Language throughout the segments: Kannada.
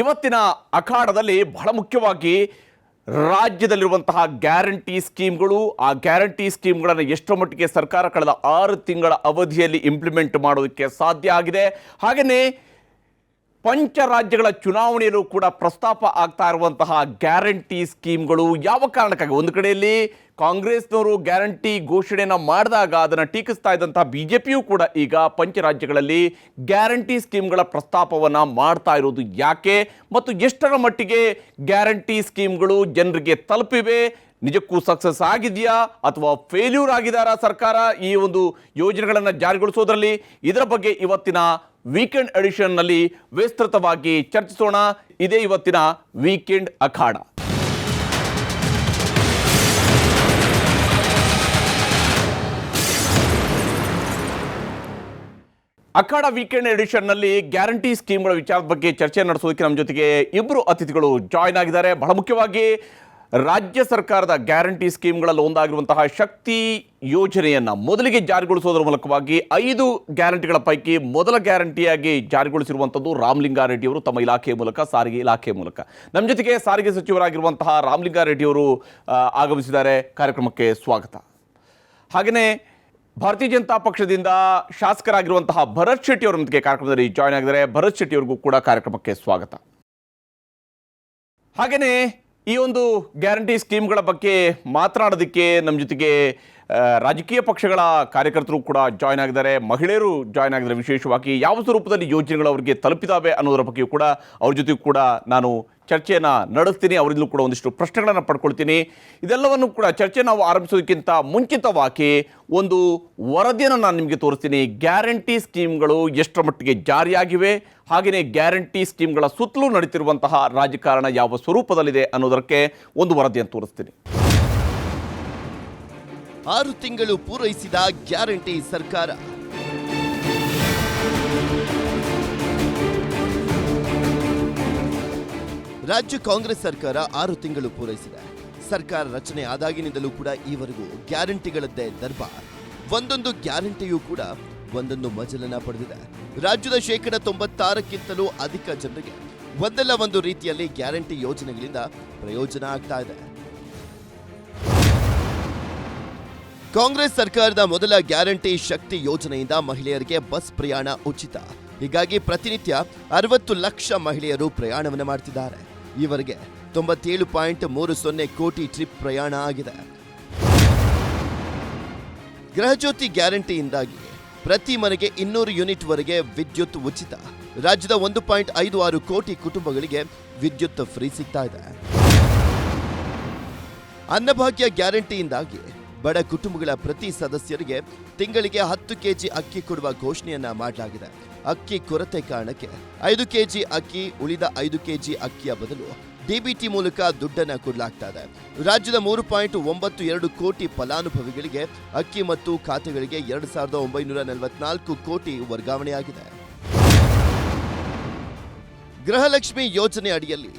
ಇವತ್ತಿನ ಅಖಾಡದಲ್ಲಿ ಬಹಳ ಮುಖ್ಯವಾಗಿ ರಾಜ್ಯದಲ್ಲಿರುವಂತಹ ಗ್ಯಾರಂಟಿ ಸ್ಕೀಮ್ಗಳು, ಆ ಗ್ಯಾರಂಟಿ ಸ್ಕೀಮ್ಗಳನ್ನು ಎಷ್ಟರ ಮಟ್ಟಿಗೆ ಸರ್ಕಾರ ಕಳೆದ 6 ತಿಂಗಳ ಅವಧಿಯಲ್ಲಿ ಇಂಪ್ಲಿಮೆಂಟ್ ಮಾಡೋದಕ್ಕೆ ಸಾಧ್ಯ ಆಗಿದೆ. ಹಾಗೆಯೇ ಪಂಚರಾಜ್ಯಗಳ ಚುನಾವಣೆಯಲ್ಲೂ ಕೂಡ ಪ್ರಸ್ತಾಪ ಆಗ್ತಾ ಇರುವಂತಹ ಗ್ಯಾರಂಟಿ ಸ್ಕೀಮ್ಗಳು ಯಾವ ಕಾರಣಕ್ಕಾಗಿ ಒಂದು ಕಡೆಯಲ್ಲಿ ಕಾಂಗ್ರೆಸ್ನವರು ಗ್ಯಾರಂಟಿ ಘೋಷಣೆಯನ್ನು ಮಾಡಿದಾಗ ಅದನ್ನು ಟೀಕಿಸ್ತಾ ಇದ್ದಂತಹ ಬಿಜೆಪಿಯೂ ಕೂಡ ಈಗ ಪಂಚರಾಜ್ಯಗಳಲ್ಲಿ ಗ್ಯಾರಂಟಿ ಸ್ಕೀಮ್ಗಳ ಪ್ರಸ್ತಾಪವನ್ನು ಮಾಡ್ತಾ ಇರೋದು ಯಾಕೆ ಮತ್ತು ಎಷ್ಟರ ಮಟ್ಟಿಗೆ ಗ್ಯಾರಂಟಿ ಸ್ಕೀಮ್ಗಳು ಜನರಿಗೆ ತಲುಪಿವೆ, ನಿಜಕ್ಕೂ ಸಕ್ಸಸ್ ಆಗಿದೆಯಾ ಅಥವಾ ಫೇಲ್ಯೂರ್ ಆಗಿದಾರಾ ಸರ್ಕಾರ ಈ ಒಂದು ಯೋಜನೆಗಳನ್ನು ಜಾರಿಗೊಳಿಸೋದ್ರಲ್ಲಿ? ಇದರ ಬಗ್ಗೆ ಇವತ್ತಿನ ವೀಕೆಂಡ್ ಎಡಿಷನ್ನಲ್ಲಿ ವಿಸ್ತೃತವಾಗಿ ಚರ್ಚಿಸೋಣ. ಇದೇ ಇವತ್ತಿನ ವೀಕೆಂಡ್ ಅಖಾಡ. ಅಖಾಡ ವೀಕೆಂಡ್ ಎಡಿಷನ್ನಲ್ಲಿ ಗ್ಯಾರಂಟಿ ಸ್ಕೀಮ್ಗಳ ವಿಚಾರದ ಬಗ್ಗೆ ಚರ್ಚೆ ನಡೆಸೋದಕ್ಕೆ ನಮ್ಮ ಜೊತೆಗೆ ಇಬ್ಬರು ಅತಿಥಿಗಳು ಜಾಯ್ನ್ ಆಗಿದ್ದಾರೆ. ಬಹಳ ಮುಖ್ಯವಾಗಿ ರಾಜ್ಯ ಸರ್ಕಾರದ ಗ್ಯಾರಂಟಿ ಸ್ಕೀಮ್ಗಳಲ್ಲಿ ಒಂದಾಗಿರುವಂತಹ ಶಕ್ತಿ ಯೋಜನೆಯನ್ನು ಮೊದಲಿಗೆ ಜಾರಿಗೊಳಿಸೋದರ ಮೂಲಕವಾಗಿ 5 ಗ್ಯಾರಂಟಿಗಳ ಪೈಕಿ ಮೊದಲ ಗ್ಯಾರಂಟಿಯಾಗಿ ಜಾರಿಗೊಳಿಸಿರುವಂಥದ್ದು ರಾಮಲಿಂಗಾರೆಡ್ಡಿ ಅವರು ತಮ್ಮ ಇಲಾಖೆಯ ಮೂಲಕ, ಸಾರಿಗೆ ಇಲಾಖೆಯ ಮೂಲಕ. ನಮ್ಮ ಜೊತೆಗೆ ಸಾರಿಗೆ ಸಚಿವರಾಗಿರುವಂತಹ ರಾಮಲಿಂಗಾರೆಡ್ಡಿ ಅವರು ಆಗಮಿಸಿದ್ದಾರೆ. ಕಾರ್ಯಕ್ರಮಕ್ಕೆ ಸ್ವಾಗತ. ಹಾಗೆಯೇ ಭಾರತೀಯ ಜನತಾ ಪಕ್ಷದಿಂದ ಶಾಸಕರಾಗಿರುವಂತಹ ಭರತ್ ಶೆಟ್ಟಿ ಅವರ ಜೊತೆಗೆ ಕಾರ್ಯಕ್ರಮದಲ್ಲಿ ಜಾಯ್ನ್ ಆಗಿದ್ದಾರೆ. ಭರತ್ ಶೆಟ್ಟಿ ಅವರಿಗೂ ಕೂಡ ಕಾರ್ಯಕ್ರಮಕ್ಕೆ ಸ್ವಾಗತ. ಹಾಗೆಯೇ ಈ ಒಂದು ಗ್ಯಾರಂಟಿ ಸ್ಕೀಮ್ಗಳ ಬಗ್ಗೆ ಮಾತನಾಡೋದಕ್ಕೆ ನಮ್ಮ ಜೊತೆಗೆ ರಾಜಕೀಯ ಪಕ್ಷಗಳ ಕಾರ್ಯಕರ್ತರು ಕೂಡ ಜಾಯ್ನ್ ಆಗಿದ್ದಾರೆ, ಮಹಿಳೆಯರು ಜಾಯ್ನ್ ಆಗಿದ್ದಾರೆ. ವಿಶೇಷವಾಗಿ ಯಾವ ಸ್ವರೂಪದಲ್ಲಿ ಯೋಜನೆಗಳು ಅವರಿಗೆ ತಲುಪಿದಾವೆ ಅನ್ನೋದರ ಬಗ್ಗೆಯೂ ಕೂಡ ಅವ್ರ ಜೊತೆಗೂ ಕೂಡ ನಾನು ಚರ್ಚೆಯನ್ನು ನಡೆಸ್ತೀನಿ. ಅವರಿಂದಲೂ ಕೂಡ ಒಂದಿಷ್ಟು ಪ್ರಶ್ನೆಗಳನ್ನು ಪಡ್ಕೊಳ್ತೀನಿ. ಇದೆಲ್ಲವನ್ನು ಕೂಡ ಚರ್ಚೆ ನಾವು ಆರಂಭಿಸೋದಕ್ಕಿಂತ ಮುಂಚಿತವಾಗಿ ಒಂದು ವರದಿಯನ್ನು ನಾನು ನಿಮಗೆ ತೋರಿಸ್ತೀನಿ. ಗ್ಯಾರಂಟಿ ಸ್ಕೀಮ್ಗಳು ಎಷ್ಟರ ಮಟ್ಟಿಗೆ ಜಾರಿಯಾಗಿವೆ, ಹಾಗೆಯೇ ಗ್ಯಾರಂಟಿ ಸ್ಕೀಮ್ಗಳ ಸುತ್ತಲೂ ನಡೀತಿರುವಂತಹ ರಾಜಕಾರಣ ಯಾವ ಸ್ವರೂಪದಲ್ಲಿದೆ ಅನ್ನೋದಕ್ಕೆ ಒಂದು ವರದಿಯನ್ನು ತೋರಿಸ್ತೀನಿ. 6 ತಿಂಗಳು ಪೂರೈಸಿದ ಗ್ಯಾರಂಟಿ ಸರ್ಕಾರ. ರಾಜ್ಯ ಕಾಂಗ್ರೆಸ್ ಸರ್ಕಾರ 6 ತಿಂಗಳು ಪೂರೈಸಿದೆ. ಸರ್ಕಾರ ರಚನೆ ಆದಾಗಿನಿಂದಲೂ ಕೂಡ ಈವರೆಗೂ ಗ್ಯಾರಂಟಿಗಳದ್ದೇ ದರ್ಬಾರ್. ಒಂದೊಂದು ಗ್ಯಾರಂಟಿಯೂ ಕೂಡ ಒಂದೊಂದು ಮಜಲನ್ನ ಪಡೆದಿದೆ. ರಾಜ್ಯದ 96%ಕ್ಕಿಂತಲೂ ಅಧಿಕ ಜನರಿಗೆ ಒಂದಲ್ಲ ಒಂದು ರೀತಿಯಲ್ಲಿ ಗ್ಯಾರಂಟಿ ಯೋಜನೆಗಳಿಂದ ಪ್ರಯೋಜನ ಆಗ್ತಾ ಇದೆ. ಕಾಂಗ್ರೆಸ್ ಸರ್ಕಾರದ ಮೊದಲ ಗ್ಯಾರಂಟಿ ಶಕ್ತಿ ಯೋಜನೆಯಿಂದ ಮಹಿಳೆಯರಿಗೆ ಬಸ್ ಪ್ರಯಾಣ ಉಚಿತ. ಹೀಗಾಗಿ ಪ್ರತಿನಿತ್ಯ 60 ಲಕ್ಷ ಮಹಿಳೆಯರು ಪ್ರಯಾಣವನ್ನು ಮಾಡ್ತಿದ್ದಾರೆ. ಈವರೆಗೆ 97.30 ಕೋಟಿ ಟ್ರಿಪ್ ಪ್ರಯಾಣ ಆಗಿದೆ. ಗೃಹಜ್ಯೋತಿ ಗ್ಯಾರಂಟಿಯಿಂದಾಗಿ ಪ್ರತಿ ಮನೆಗೆ 200 ಯೂನಿಟ್ ವರೆಗೆ ವಿದ್ಯುತ್ ಉಚಿತ. ರಾಜ್ಯದ 1.56 ಕೋಟಿ ಕುಟುಂಬಗಳಿಗೆ ವಿದ್ಯುತ್ ಫ್ರೀ ಸಿಗ್ತಾ ಇದೆ. ಅನ್ನಭಾಗ್ಯ ಗ್ಯಾರಂಟಿಯಿಂದಾಗಿ ಬಡ ಕುಟುಂಬಗಳ ಪ್ರತಿ ಸದಸ್ಯರಿಗೆ ತಿಂಗಳಿಗೆ 10 ಕೆಜಿ ಅಕ್ಕಿ ಕೊಡುವ ಘೋಷಣೆಯನ್ನ ಮಾಡಲಾಗಿದೆ. ಅಕ್ಕಿ ಕೊರತೆ ಕಾರಣಕ್ಕೆ 5 ಕೆಜಿ ಅಕ್ಕಿ, ಉಳಿದ 5 ಕೆಜಿ ಅಕ್ಕಿಯ ಬದಲು ಡಿಬಿಟಿ ಮೂಲಕ ದುಡ್ಡನ್ನ ಕೊಡಲಾಗ್ತಾ ಇದೆ. ರಾಜ್ಯದ 3.92 ಕೋಟಿ ಫಲಾನುಭವಿಗಳಿಗೆ ಅಕ್ಕಿ ಮತ್ತು ಖಾತೆಗಳಿಗೆ 2,944 ಕೋಟಿ ವರ್ಗಾವಣೆಯಾಗಿದೆ. ಗೃಹಲಕ್ಷ್ಮಿ ಯೋಜನೆ ಅಡಿಯಲ್ಲಿ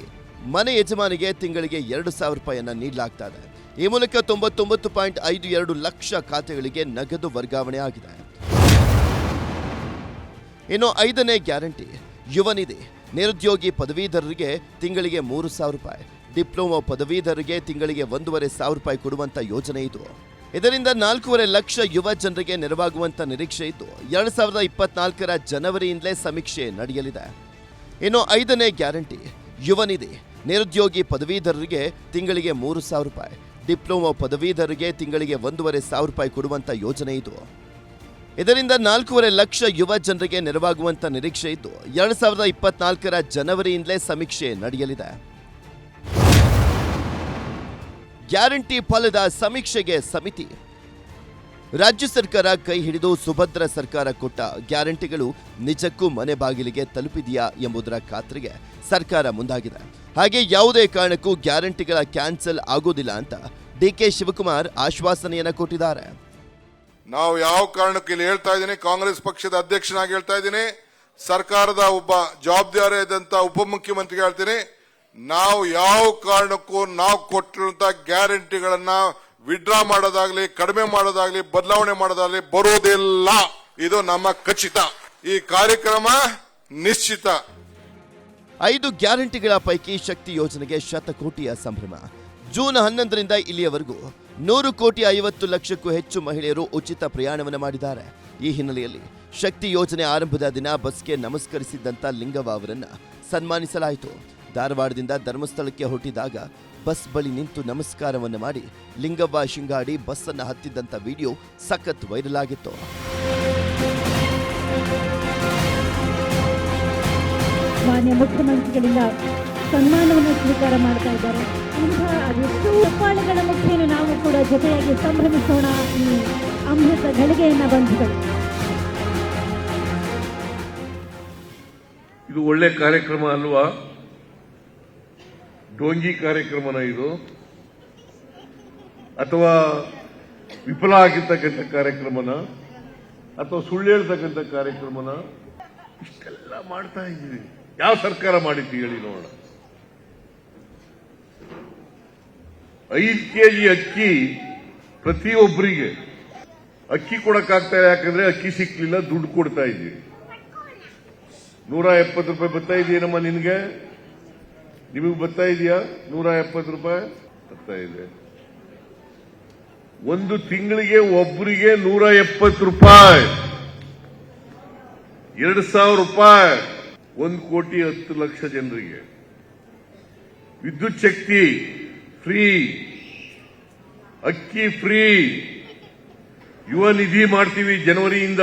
ಮನೆ ಯಜಮಾನಿಗೆ ತಿಂಗಳಿಗೆ 2,000 ರೂಪಾಯಿಯನ್ನ ನೀಡಲಾಗ್ತಾ ಇದೆ. ಈ ಮೂಲಕ 99.52 ಲಕ್ಷ ಖಾತೆಗಳಿಗೆ ನಗದು ವರ್ಗಾವಣೆ ಆಗಿದೆ. ಇನ್ನು 5ನೇ ಗ್ಯಾರಂಟಿ ಯುವ ನಿಧಿ. ನಿರುದ್ಯೋಗಿ ಪದವೀಧರರಿಗೆ ತಿಂಗಳಿಗೆ 3,000 ರೂಪಾಯಿ, ಡಿಪ್ಲೊಮಾ ಪದವೀಧರರಿಗೆ ತಿಂಗಳಿಗೆ 1,500 ರೂಪಾಯಿ ಕೊಡುವಂತ ಯೋಜನೆ ಇದು. ಇದರಿಂದ 4.5 ಲಕ್ಷ ಯುವ ಜನರಿಗೆ ನೆರವಾಗುವಂತ ನಿರೀಕ್ಷೆ ಇದ್ದು 2024ರ ಜನವರಿಯಿಂದಲೇ ಸಮೀಕ್ಷೆ ನಡೆಯಲಿದೆ. ಇನ್ನು 5ನೇ ಗ್ಯಾರಂಟಿ ಯುವ ನಿಧಿ. ನಿರುದ್ಯೋಗಿ ಪದವೀಧರರಿಗೆ ತಿಂಗಳಿಗೆ 3,000 ರೂಪಾಯಿ, ಡಿಪ್ಲೊಮಾ ಪದವೀಧರರಿಗೆ ತಿಂಗಳಿಗೆ 1,500 ರೂಪಾಯಿ ಕೊಡುವಂತ ಯೋಜನೆ ಇದು. ಇದರಿಂದ 4.5 ಲಕ್ಷ ಯುವ ಜನರಿಗೆ ನೆರವಾಗುವಂತ ನಿರೀಕ್ಷೆ ಇದ್ದು 2024ರ ಜನವರಿಯಿಂದಲೇ ಸಮೀಕ್ಷೆ ನಡೆಯಲಿದೆ. ಗ್ಯಾರಂಟಿ ಫಲದ ಸಮೀಕ್ಷೆಗೆ ಸಮಿತಿ. ರಾಜ್ಯ ಸರ್ಕಾರ ಕೈ ಹಿಡಿದು ಸುಭದ್ರ ಸರ್ಕಾರ ಕೊಟ್ಟ ಗ್ಯಾರಂಟಿಗಳು ನಿಜಕ್ಕೂ ಮನೆ ಬಾಗಿಲಿಗೆ ತಲುಪಿದೆಯಾ ಎಂಬುದರ ಖಾತ್ರಿಗೆ ಸರ್ಕಾರ ಮುಂದಾಗಿದೆ. ಹಾಗೆ ಯಾವುದೇ ಕಾರಣಕ್ಕೂ ಗ್ಯಾರಂಟಿಗಳ ಕ್ಯಾನ್ಸಲ್ ಆಗೋದಿಲ್ಲ ಅಂತ ಡಿಕೆ ಶಿವಕುಮಾರ್ ಆಶ್ವಾಸನೆಯನ್ನ ಕೊಟ್ಟಿದ್ದಾರೆ. ನಾವು ಯಾವ ಕಾರಣಕ್ಕೂ ಇಲ್ಲಿ ಹೇಳ್ತಾ ಇದ್ದೀನಿ, ಕಾಂಗ್ರೆಸ್ ಪಕ್ಷದ ಅಧ್ಯಕ್ಷನಾಗಿ ಹೇಳ್ತಾ ಇದ್ದೀನಿ, ಸರ್ಕಾರದ ಒಬ್ಬ ಜವಾಬ್ದಾರಿಯಾದಂತ ಉಪಮುಖ್ಯಮಂತ್ರಿಗೆ ಹೇಳ್ತೀನಿ, ನಾವು ಯಾವ ಕಾರಣಕ್ಕೂ ನಾವು ಕೊಟ್ಟಿರುವಂತ ಗ್ಯಾರಂಟಿಗಳನ್ನ ವಿಡ್ರಾ ಮಾಡೋದಾಗ್ಲಿ, ಕಡಿಮೆ ಮಾಡೋದಾಗ್ಲಿ, ಬದಲಾವಣೆ ಮಾಡೋದಾಗ್ಲಿ ಬರೋದಿಲ್ಲ. ಇದು ನಮ್ಮ ಖಚಿತ. ಈ ಕಾರ್ಯಕ್ರಮ ನಿಶ್ಚಿತ. 5 ಗ್ಯಾರಂಟಿಗಳ ಪೈಕಿ ಶಕ್ತಿ ಯೋಜನೆಗೆ ಶತಕೋಟಿಯ ಸಂಭ್ರಮ. ಜೂನ್ 11ರಿಂದ ಇಲ್ಲಿಯವರೆಗೂ 100 ಕೋಟಿ 50 ಲಕ್ಷಕ್ಕೂ ಹೆಚ್ಚು ಮಹಿಳೆಯರು ಉಚಿತ ಪ್ರಯಾಣವನ್ನು ಮಾಡಿದ್ದಾರೆ. ಈ ಹಿನ್ನೆಲೆಯಲ್ಲಿ ಶಕ್ತಿ ಯೋಜನೆ ಆರಂಭದ ದಿನ ಬಸ್ಗೆ ನಮಸ್ಕರಿಸಿದ್ದಂಥ ಲಿಂಗವ್ವ ಅವರನ್ನ ಸನ್ಮಾನಿಸಲಾಯಿತು. ಧಾರವಾಡದಿಂದ ಧರ್ಮಸ್ಥಳಕ್ಕೆ ಹೊರಟಿದಾಗ ಬಸ್ ಬಳಿ ನಿಂತು ನಮಸ್ಕಾರವನ್ನು ಮಾಡಿ ಲಿಂಗವ್ವ ಶಿಂಗಾಡಿ ಬಸ್ಸನ್ನು ಹತ್ತಿದ್ದಂಥ ವಿಡಿಯೋ ಸಖತ್ ವೈರಲ್ ಆಗಿತ್ತು. ಮಾನ್ಯ ಮುಖ್ಯಮಂತ್ರಿಗಳಿಂದ ಸನ್ಮಾನವನ್ನು ಸ್ವೀಕಾರ ಮಾಡ್ತಾ ಇದ್ದಾರೆ. ಇಂತಹ ಅದೆಷ್ಟು ಹೆಬ್ಬಾಳೆಗಳ ಮುಖೇನ ನಾವು ಕೂಡ ಜೊತೆಯಾಗಿ ಸಂಭ್ರಮಿಸೋಣ ಈ ಅಮೃತ ಗಳಿಗೆಯನ್ನ ಬಂಧುಗಳು. ಇದು ಒಳ್ಳೆ ಕಾರ್ಯಕ್ರಮ ಅಲ್ವಾ? ಡೋಂಗಿ ಕಾರ್ಯಕ್ರಮನ ಇದು, ಅಥವಾ ವಿಫಲ ಆಗಿರ್ತಕ್ಕಂಥ ಕಾರ್ಯಕ್ರಮನ, ಅಥವಾ ಸುಳ್ಳು ಹೇಳ್ತಕ್ಕಂಥ ಕಾರ್ಯಕ್ರಮನ? ಇಷ್ಟೆಲ್ಲ ಮಾಡ್ತಾ ಇದ್ದೀವಿ. ಯಾವ ಸರ್ಕಾರ ಮಾಡಿದ್ದು ಹೇಳಿ ನೋಡೋಣ. 5 ಕೆಜಿ ಅಕ್ಕಿ ಪ್ರತಿಯೊಬ್ಬರಿಗೆ ಅಕ್ಕಿ ಕೊಡಕ್ಕಾಗ್ತಾ ಇದೆ. ಯಾಕಂದ್ರೆ ಅಕ್ಕಿ ಸಿಕ್ಲಿಲ್ಲ, ದುಡ್ಡು ಕೊಡ್ತಾ ಇದ್ದೀವಿ. 170 ರೂಪಾಯಿ ಬರ್ತಾ ಇದೆಯೇನಮ್ಮ ನಿನ್ಗೆ? ನಿಮಗೆ ಬರ್ತಾ ಇದೆಯಾ? 170 ರೂಪಾಯಿ ಬರ್ತಾ ಇದೆ. ಒಂದು ತಿಂಗಳಿಗೆ ಒಬ್ಬರಿಗೆ 170 ರೂಪಾಯಿ, 2,000 ರೂಪಾಯಿ, 1 ಕೋಟಿ 10 ಲಕ್ಷ ಜನರಿಗೆ. ವಿದ್ಯುತ್ ಶಕ್ತಿ ಫ್ರೀ, ಅಕ್ಕಿ ಫ್ರೀ, ಯುವ ನಿಧಿ ಮಾಡ್ತೀವಿ ಜನವರಿಯಿಂದ,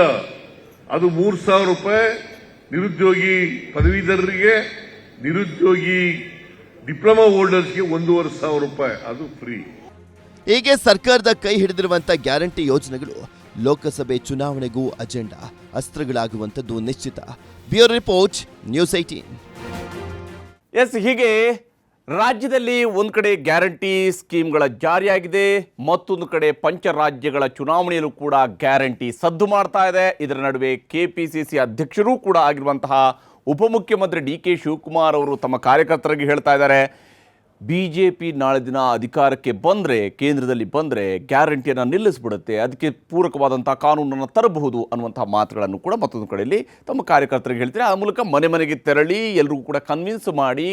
ಅದು 3,000 ರೂಪಾಯಿ. ನಿರುದ್ಯೋಗಿ ಪದವೀಧರರಿಗೆ, ನಿರುದ್ಯೋಗಿ ಡಿಪ್ಲೊಮಾ ಹೋಲ್ಡರ್ಸ್ಗೆ 1,500 ರೂಪಾಯಿ, ಅದು ಫ್ರೀ. ಹೀಗೆ ಸರ್ಕಾರದ ಕೈ ಹಿಡಿದಿರುವಂಥ ಗ್ಯಾರಂಟಿ ಯೋಜನೆಗಳು ಲೋಕಸಭೆ ಚುನಾವಣೆಗೂ ಅಜೆಂಡಾ ಅಸ್ತ್ರಗಳಾಗುವಂಥದ್ದು ನಿಶ್ಚಿತ. Bureau report, news 18. ಎಸ್, ಹೀಗೆ ರಾಜ್ಯದಲ್ಲಿ ಒಂದು ಕಡೆ ಗ್ಯಾರಂಟಿ ಸ್ಕೀಮ್ಗಳ ಜಾರಿಯಾಗಿದೆ, ಮತ್ತೊಂದು ಕಡೆ ಪಂಚರಾಜ್ಯಗಳ ಚುನಾವಣೆಯಲ್ಲೂ ಕೂಡ ಗ್ಯಾರಂಟಿ ಸದ್ದು ಮಾಡ್ತಾ ಇದೆ. ಇದರ ನಡುವೆ ಕೆಪಿಸಿಸಿ ಅಧ್ಯಕ್ಷರೂ ಕೂಡ ಆಗಿರುವಂತಹ ಉಪಮುಖ್ಯಮಂತ್ರಿ ಡಿ.ಕೆ. ಶಿವಕುಮಾರ್ ಅವರು ತಮ್ಮ ಕಾರ್ಯಕರ್ತರಿಗೆ ಹೇಳ್ತಾ ಇದ್ದಾರೆ, BJP ನಾಳೆ ದಿನ ಅಧಿಕಾರಕ್ಕೆ ಬಂದರೆ, ಕೇಂದ್ರದಲ್ಲಿ ಬಂದರೆ ಗ್ಯಾರಂಟಿಯನ್ನು ನಿಲ್ಲಿಸ್ಬಿಡುತ್ತೆ, ಅದಕ್ಕೆ ಪೂರಕವಾದಂಥ ಕಾನೂನನ್ನು ತರಬಹುದು ಅನ್ನುವಂಥ ಮಾತುಗಳನ್ನು ಕೂಡ ಮತ್ತೊಂದು ಕಡೆಯಲ್ಲಿ ತಮ್ಮ ಕಾರ್ಯಕರ್ತರಿಗೆ ಹೇಳ್ತಾರೆ. ಆ ಮೂಲಕ ಮನೆ ಮನೆಗೆ ತೆರಳಿ ಎಲ್ರಿಗೂ ಕೂಡ ಕನ್ವಿನ್ಸ್ ಮಾಡಿ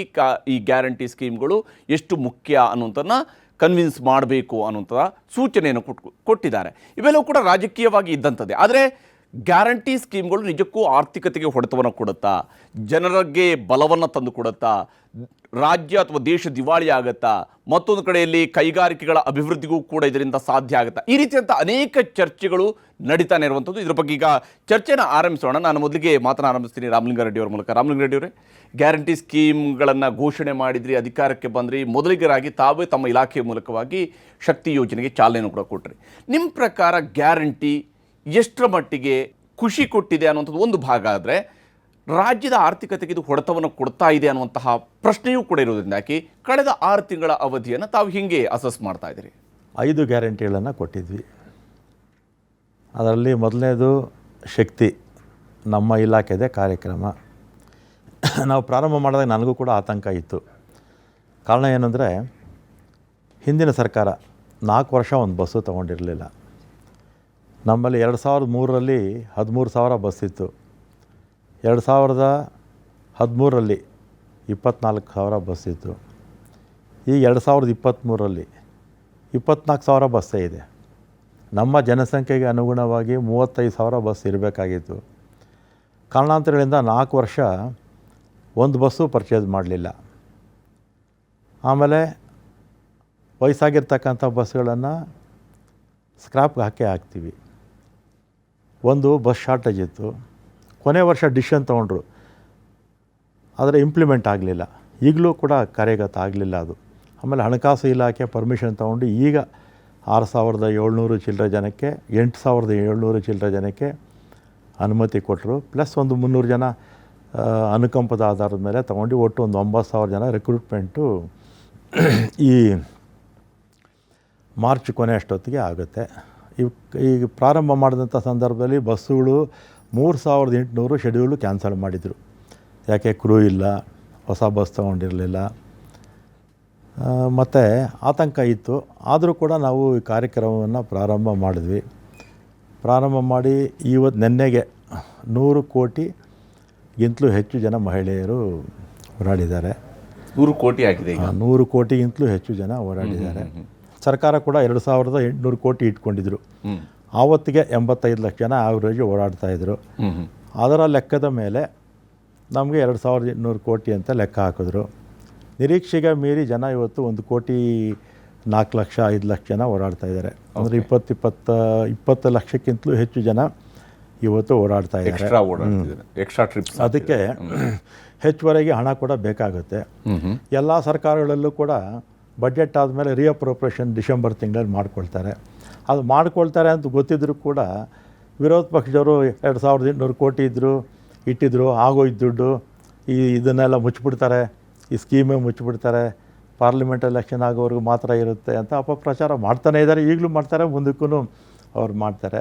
ಈ ಗ್ಯಾರಂಟಿ ಸ್ಕೀಮ್ಗಳು ಎಷ್ಟು ಮುಖ್ಯ ಅನ್ನುವಂಥನ್ನು ಕನ್ವಿನ್ಸ್ ಮಾಡಬೇಕು ಅನ್ನುವಂಥ ಸೂಚನೆಯನ್ನು ಕೊಟ್ಟಿದ್ದಾರೆ. ಇವೆಲ್ಲವೂ ಕೂಡ ರಾಜಕೀಯವಾಗಿ ಇದ್ದಂಥದ್ದೇ. ಆದರೆ ಗ್ಯಾರಂಟಿ ಸ್ಕೀಮ್ಗಳು ನಿಜಕ್ಕೂ ಆರ್ಥಿಕತೆಗೆ ಹೊಡೆತವನ್ನು ಕೊಡುತ್ತಾ, ಜನರಿಗೆ ಬಲವನ್ನು ತಂದು ಕೊಡುತ್ತಾ, ರಾಜ್ಯ ಅಥವಾ ದೇಶ ದಿವಾಳಿ ಆಗುತ್ತಾ, ಮತ್ತೊಂದು ಕಡೆಯಲ್ಲಿ ಕೈಗಾರಿಕೆಗಳ ಅಭಿವೃದ್ಧಿಗೂ ಕೂಡ ಇದರಿಂದ ಸಾಧ್ಯ ಆಗುತ್ತಾ? ಈ ರೀತಿಯಂಥ ಅನೇಕ ಚರ್ಚೆಗಳು ನಡೀತಾನೆ ಇರುವಂಥದ್ದು. ಇದರ ಬಗ್ಗೆ ಈಗ ಚರ್ಚೆನ ಆರಂಭಿಸೋಣ. ನಾನು ಮೊದಲಿಗೆ ಆರಂಭಿಸ್ತೀನಿ ರಾಮಲಿಂಗಾರೆಡ್ಡಿ ಅವರ ಮೂಲಕ. ರಾಮಲಿಂಗಾರೆಡ್ಡಿ ಅವರೇ, ಗ್ಯಾರಂಟಿ ಸ್ಕೀಮ್ಗಳನ್ನು ಘೋಷಣೆ ಮಾಡಿದ್ರಿ, ಅಧಿಕಾರಕ್ಕೆ ಬಂದ್ರಿ, ಮೊದಲಿಗರಾಗಿ ತಾವೇ ತಮ್ಮ ಇಲಾಖೆಯ ಮೂಲಕವಾಗಿ ಶಕ್ತಿ ಯೋಜನೆಗೆ ಚಾಲನೆಯನ್ನು ಕೂಡ ಕೊಟ್ರಿ. ನಿಮ್ಮ ಪ್ರಕಾರ ಗ್ಯಾರಂಟಿ ಎಷ್ಟರ ಮಟ್ಟಿಗೆ ಖುಷಿ ಕೊಟ್ಟಿದೆ ಅನ್ನುವಂಥದ್ದು ಒಂದು ಭಾಗ ಆದರೆ, ರಾಜ್ಯದ ಆರ್ಥಿಕತೆಗೆ ಇದು ಹೊಡೆತವನ್ನು ಕೊಡ್ತಾ ಇದೆ ಅನ್ನುವಂತಹ ಪ್ರಶ್ನೆಯೂ ಕೂಡ ಇರೋದ್ರಿಂದಾಗಿ ಕಳೆದ 6 ತಿಂಗಳ ಅವಧಿಯನ್ನು ತಾವು ಹಿಂಗೆ ಅಸೆಸ್ ಮಾಡ್ತಾ ಇದ್ದೀರಿ? 5 ಗ್ಯಾರಂಟಿಗಳನ್ನು ಕೊಟ್ಟಿದ್ವಿ. ಅದರಲ್ಲಿ ಮೊದಲನೇದು ಶಕ್ತಿ, ನಮ್ಮ ಇಲಾಖೆದೇ ಕಾರ್ಯಕ್ರಮ. ನಾವು ಪ್ರಾರಂಭ ಮಾಡಿದಾಗ ನನಗೂ ಕೂಡ ಆತಂಕ ಇತ್ತು. ಕಾರಣ ಏನಂದರೆ, ಹಿಂದಿನ ಸರ್ಕಾರ 4 ವರ್ಷ ಒಂದು ಬಸ್ಸು ತೊಗೊಂಡಿರಲಿಲ್ಲ. ನಮ್ಮಲ್ಲಿ 2003ರಲ್ಲಿ 13,000 ಬಸ್ ಇತ್ತು. 2013ರಲ್ಲಿ 24,000 ಬಸ್ ಇತ್ತು. ಈ 2023ರಲ್ಲಿ 24,000 ಬಸ್ಸೇ ಇದೆ. ನಮ್ಮ ಜನಸಂಖ್ಯೆಗೆ ಅನುಗುಣವಾಗಿ 35,000 ಬಸ್ ಇರಬೇಕಾಗಿತ್ತು. ಕಾರಣಾಂತರಗಳಿಂದ 4 ವರ್ಷ ಒಂದು ಬಸ್ಸು ಪರ್ಚೇಸ್ ಮಾಡಲಿಲ್ಲ. ಆಮೇಲೆ ವಯಸ್ಸಾಗಿರ್ತಕ್ಕಂಥ ಬಸ್ಗಳನ್ನು ಸ್ಕ್ರಾಪ್ಗೆ ಹಾಕ್ತೀವಿ. ಒಂದು ಬಸ್ ಶಾರ್ಟೇಜ್ ಇತ್ತು. ಕೊನೆ ವರ್ಷ ಡಿಸಿಷನ್ ತೊಗೊಂಡ್ರು, ಆದರೆ ಇಂಪ್ಲಿಮೆಂಟ್ ಆಗಲಿಲ್ಲ. ಈಗಲೂ ಕೂಡ ಕಾರ್ಯಗತ ಆಗಲಿಲ್ಲ ಅದು. ಆಮೇಲೆ ಹಣಕಾಸು ಇಲಾಖೆ ಪರ್ಮಿಷನ್ ತೊಗೊಂಡು ಈಗ 6,700 ಚಿಲ್ಲರೆ ಜನಕ್ಕೆ, 8,700 ಚಿಲ್ಲರೆ ಜನಕ್ಕೆ ಅನುಮತಿ ಕೊಟ್ಟರು. ಪ್ಲಸ್ ಒಂದು 300 ಜನ ಅನುಕಂಪದ ಆಧಾರದ ಮೇಲೆ ತೊಗೊಂಡು ಒಟ್ಟು ಒಂದು 9,000 ಜನ ರಿಕ್ರೂಟ್ಮೆಂಟು ಈ ಮಾರ್ಚ್ ಕೊನೆ ಅಷ್ಟೊತ್ತಿಗೆ ಆಗುತ್ತೆ. ಈಗ ಪ್ರಾರಂಭ ಮಾಡಿದಂಥ ಸಂದರ್ಭದಲ್ಲಿ ಬಸ್ಸುಗಳು 3,800 ಶೆಡ್ಯೂಲು ಕ್ಯಾನ್ಸಲ್ ಮಾಡಿದರು. ಯಾಕೆ? ಕ್ರೂ ಇಲ್ಲ, ಹೊಸ ಬಸ್ ತೊಗೊಂಡಿರಲಿಲ್ಲ, ಮತ್ತು ಆತಂಕ ಇತ್ತು. ಆದರೂ ಕೂಡ ನಾವು ಈ ಕಾರ್ಯಕ್ರಮವನ್ನು ಪ್ರಾರಂಭ ಮಾಡಿದ್ವಿ. ಪ್ರಾರಂಭ ಮಾಡಿ ನಿನ್ನೆಗೆ 100 ಕೋಟಿಗಿಂತಲೂ ಹೆಚ್ಚು ಜನ ಮಹಿಳೆಯರು ಓಡಾಡಿದ್ದಾರೆ. 100 ಕೋಟಿ ಆಗಿದೆ ಈಗ. 100 ಕೋಟಿಗಿಂತಲೂ ಹೆಚ್ಚು ಜನ ಓಡಾಡಿದ್ದಾರೆ. ಸರ್ಕಾರ ಕೂಡ 2800 ಕೋಟಿ ಇಟ್ಕೊಂಡಿದ್ರು. ಆವತ್ತಿಗೆ 85 ಲಕ್ಷ ಜನ ಆವ್ರೇಜ್ ಓಡಾಡ್ತಾಯಿದ್ರು. ಅದರ ಲೆಕ್ಕದ ಮೇಲೆ ನಮಗೆ 2800 ಕೋಟಿ ಅಂತ ಲೆಕ್ಕ ಹಾಕಿದ್ರು. ನಿರೀಕ್ಷೆಗೆ ಮೀರಿ ಜನ ಇವತ್ತು 1 ಕೋಟಿ 4 ಲಕ್ಷ 5 ಲಕ್ಷ ಜನ ಓಡಾಡ್ತಾ ಇದ್ದಾರೆ. ಅಂದರೆ 20 ಲಕ್ಷಕ್ಕಿಂತಲೂ ಹೆಚ್ಚು ಜನ ಇವತ್ತು ಓಡಾಡ್ತಾ ಇದ್ದಾರೆ. Extra trips. ಅದಕ್ಕೆ ಹೆಚ್ಚುವರೆಗೆ ಹಣ ಕೂಡ ಬೇಕಾಗುತ್ತೆ. ಎಲ್ಲ ಸರ್ಕಾರಗಳಲ್ಲೂ ಕೂಡ ಬಜೆಟ್ ಆದಮೇಲೆ ರಿಅಪ್ರೋಪ್ರಿಯೇಷನ್ ಡಿಸೆಂಬರ್ ತಿಂಗಳಲ್ಲಿ ಮಾಡ್ಕೊಳ್ತಾರೆ. ಅದು ಮಾಡ್ಕೊಳ್ತಾರೆ ಅಂತ ಗೊತ್ತಿದ್ದರೂ ಕೂಡ ವಿರೋಧ ಪಕ್ಷದವರು 2800 ಕೋಟಿ ಇಟ್ಟಿದ್ರು ಆಗೋಯ್ತು ದುಡ್ಡು, ಇದನ್ನೆಲ್ಲ ಮುಚ್ಚಿಬಿಡ್ತಾರೆ, ಈ ಸ್ಕೀಮೇ ಮುಚ್ಚಿಬಿಡ್ತಾರೆ, ಪಾರ್ಲಿಮೆಂಟ್ ಎಲೆಕ್ಷನ್ ಆಗೋವರೆಗೂ ಮಾತ್ರ ಇರುತ್ತೆ ಅಂತ ಅಪಪ್ರಚಾರ ಮಾಡ್ತಾನೇ ಇದ್ದಾರೆ. ಈಗಲೂ ಮಾಡ್ತಾರೆ, ಮುಂದಕ್ಕೂ ಅವ್ರು ಮಾಡ್ತಾರೆ.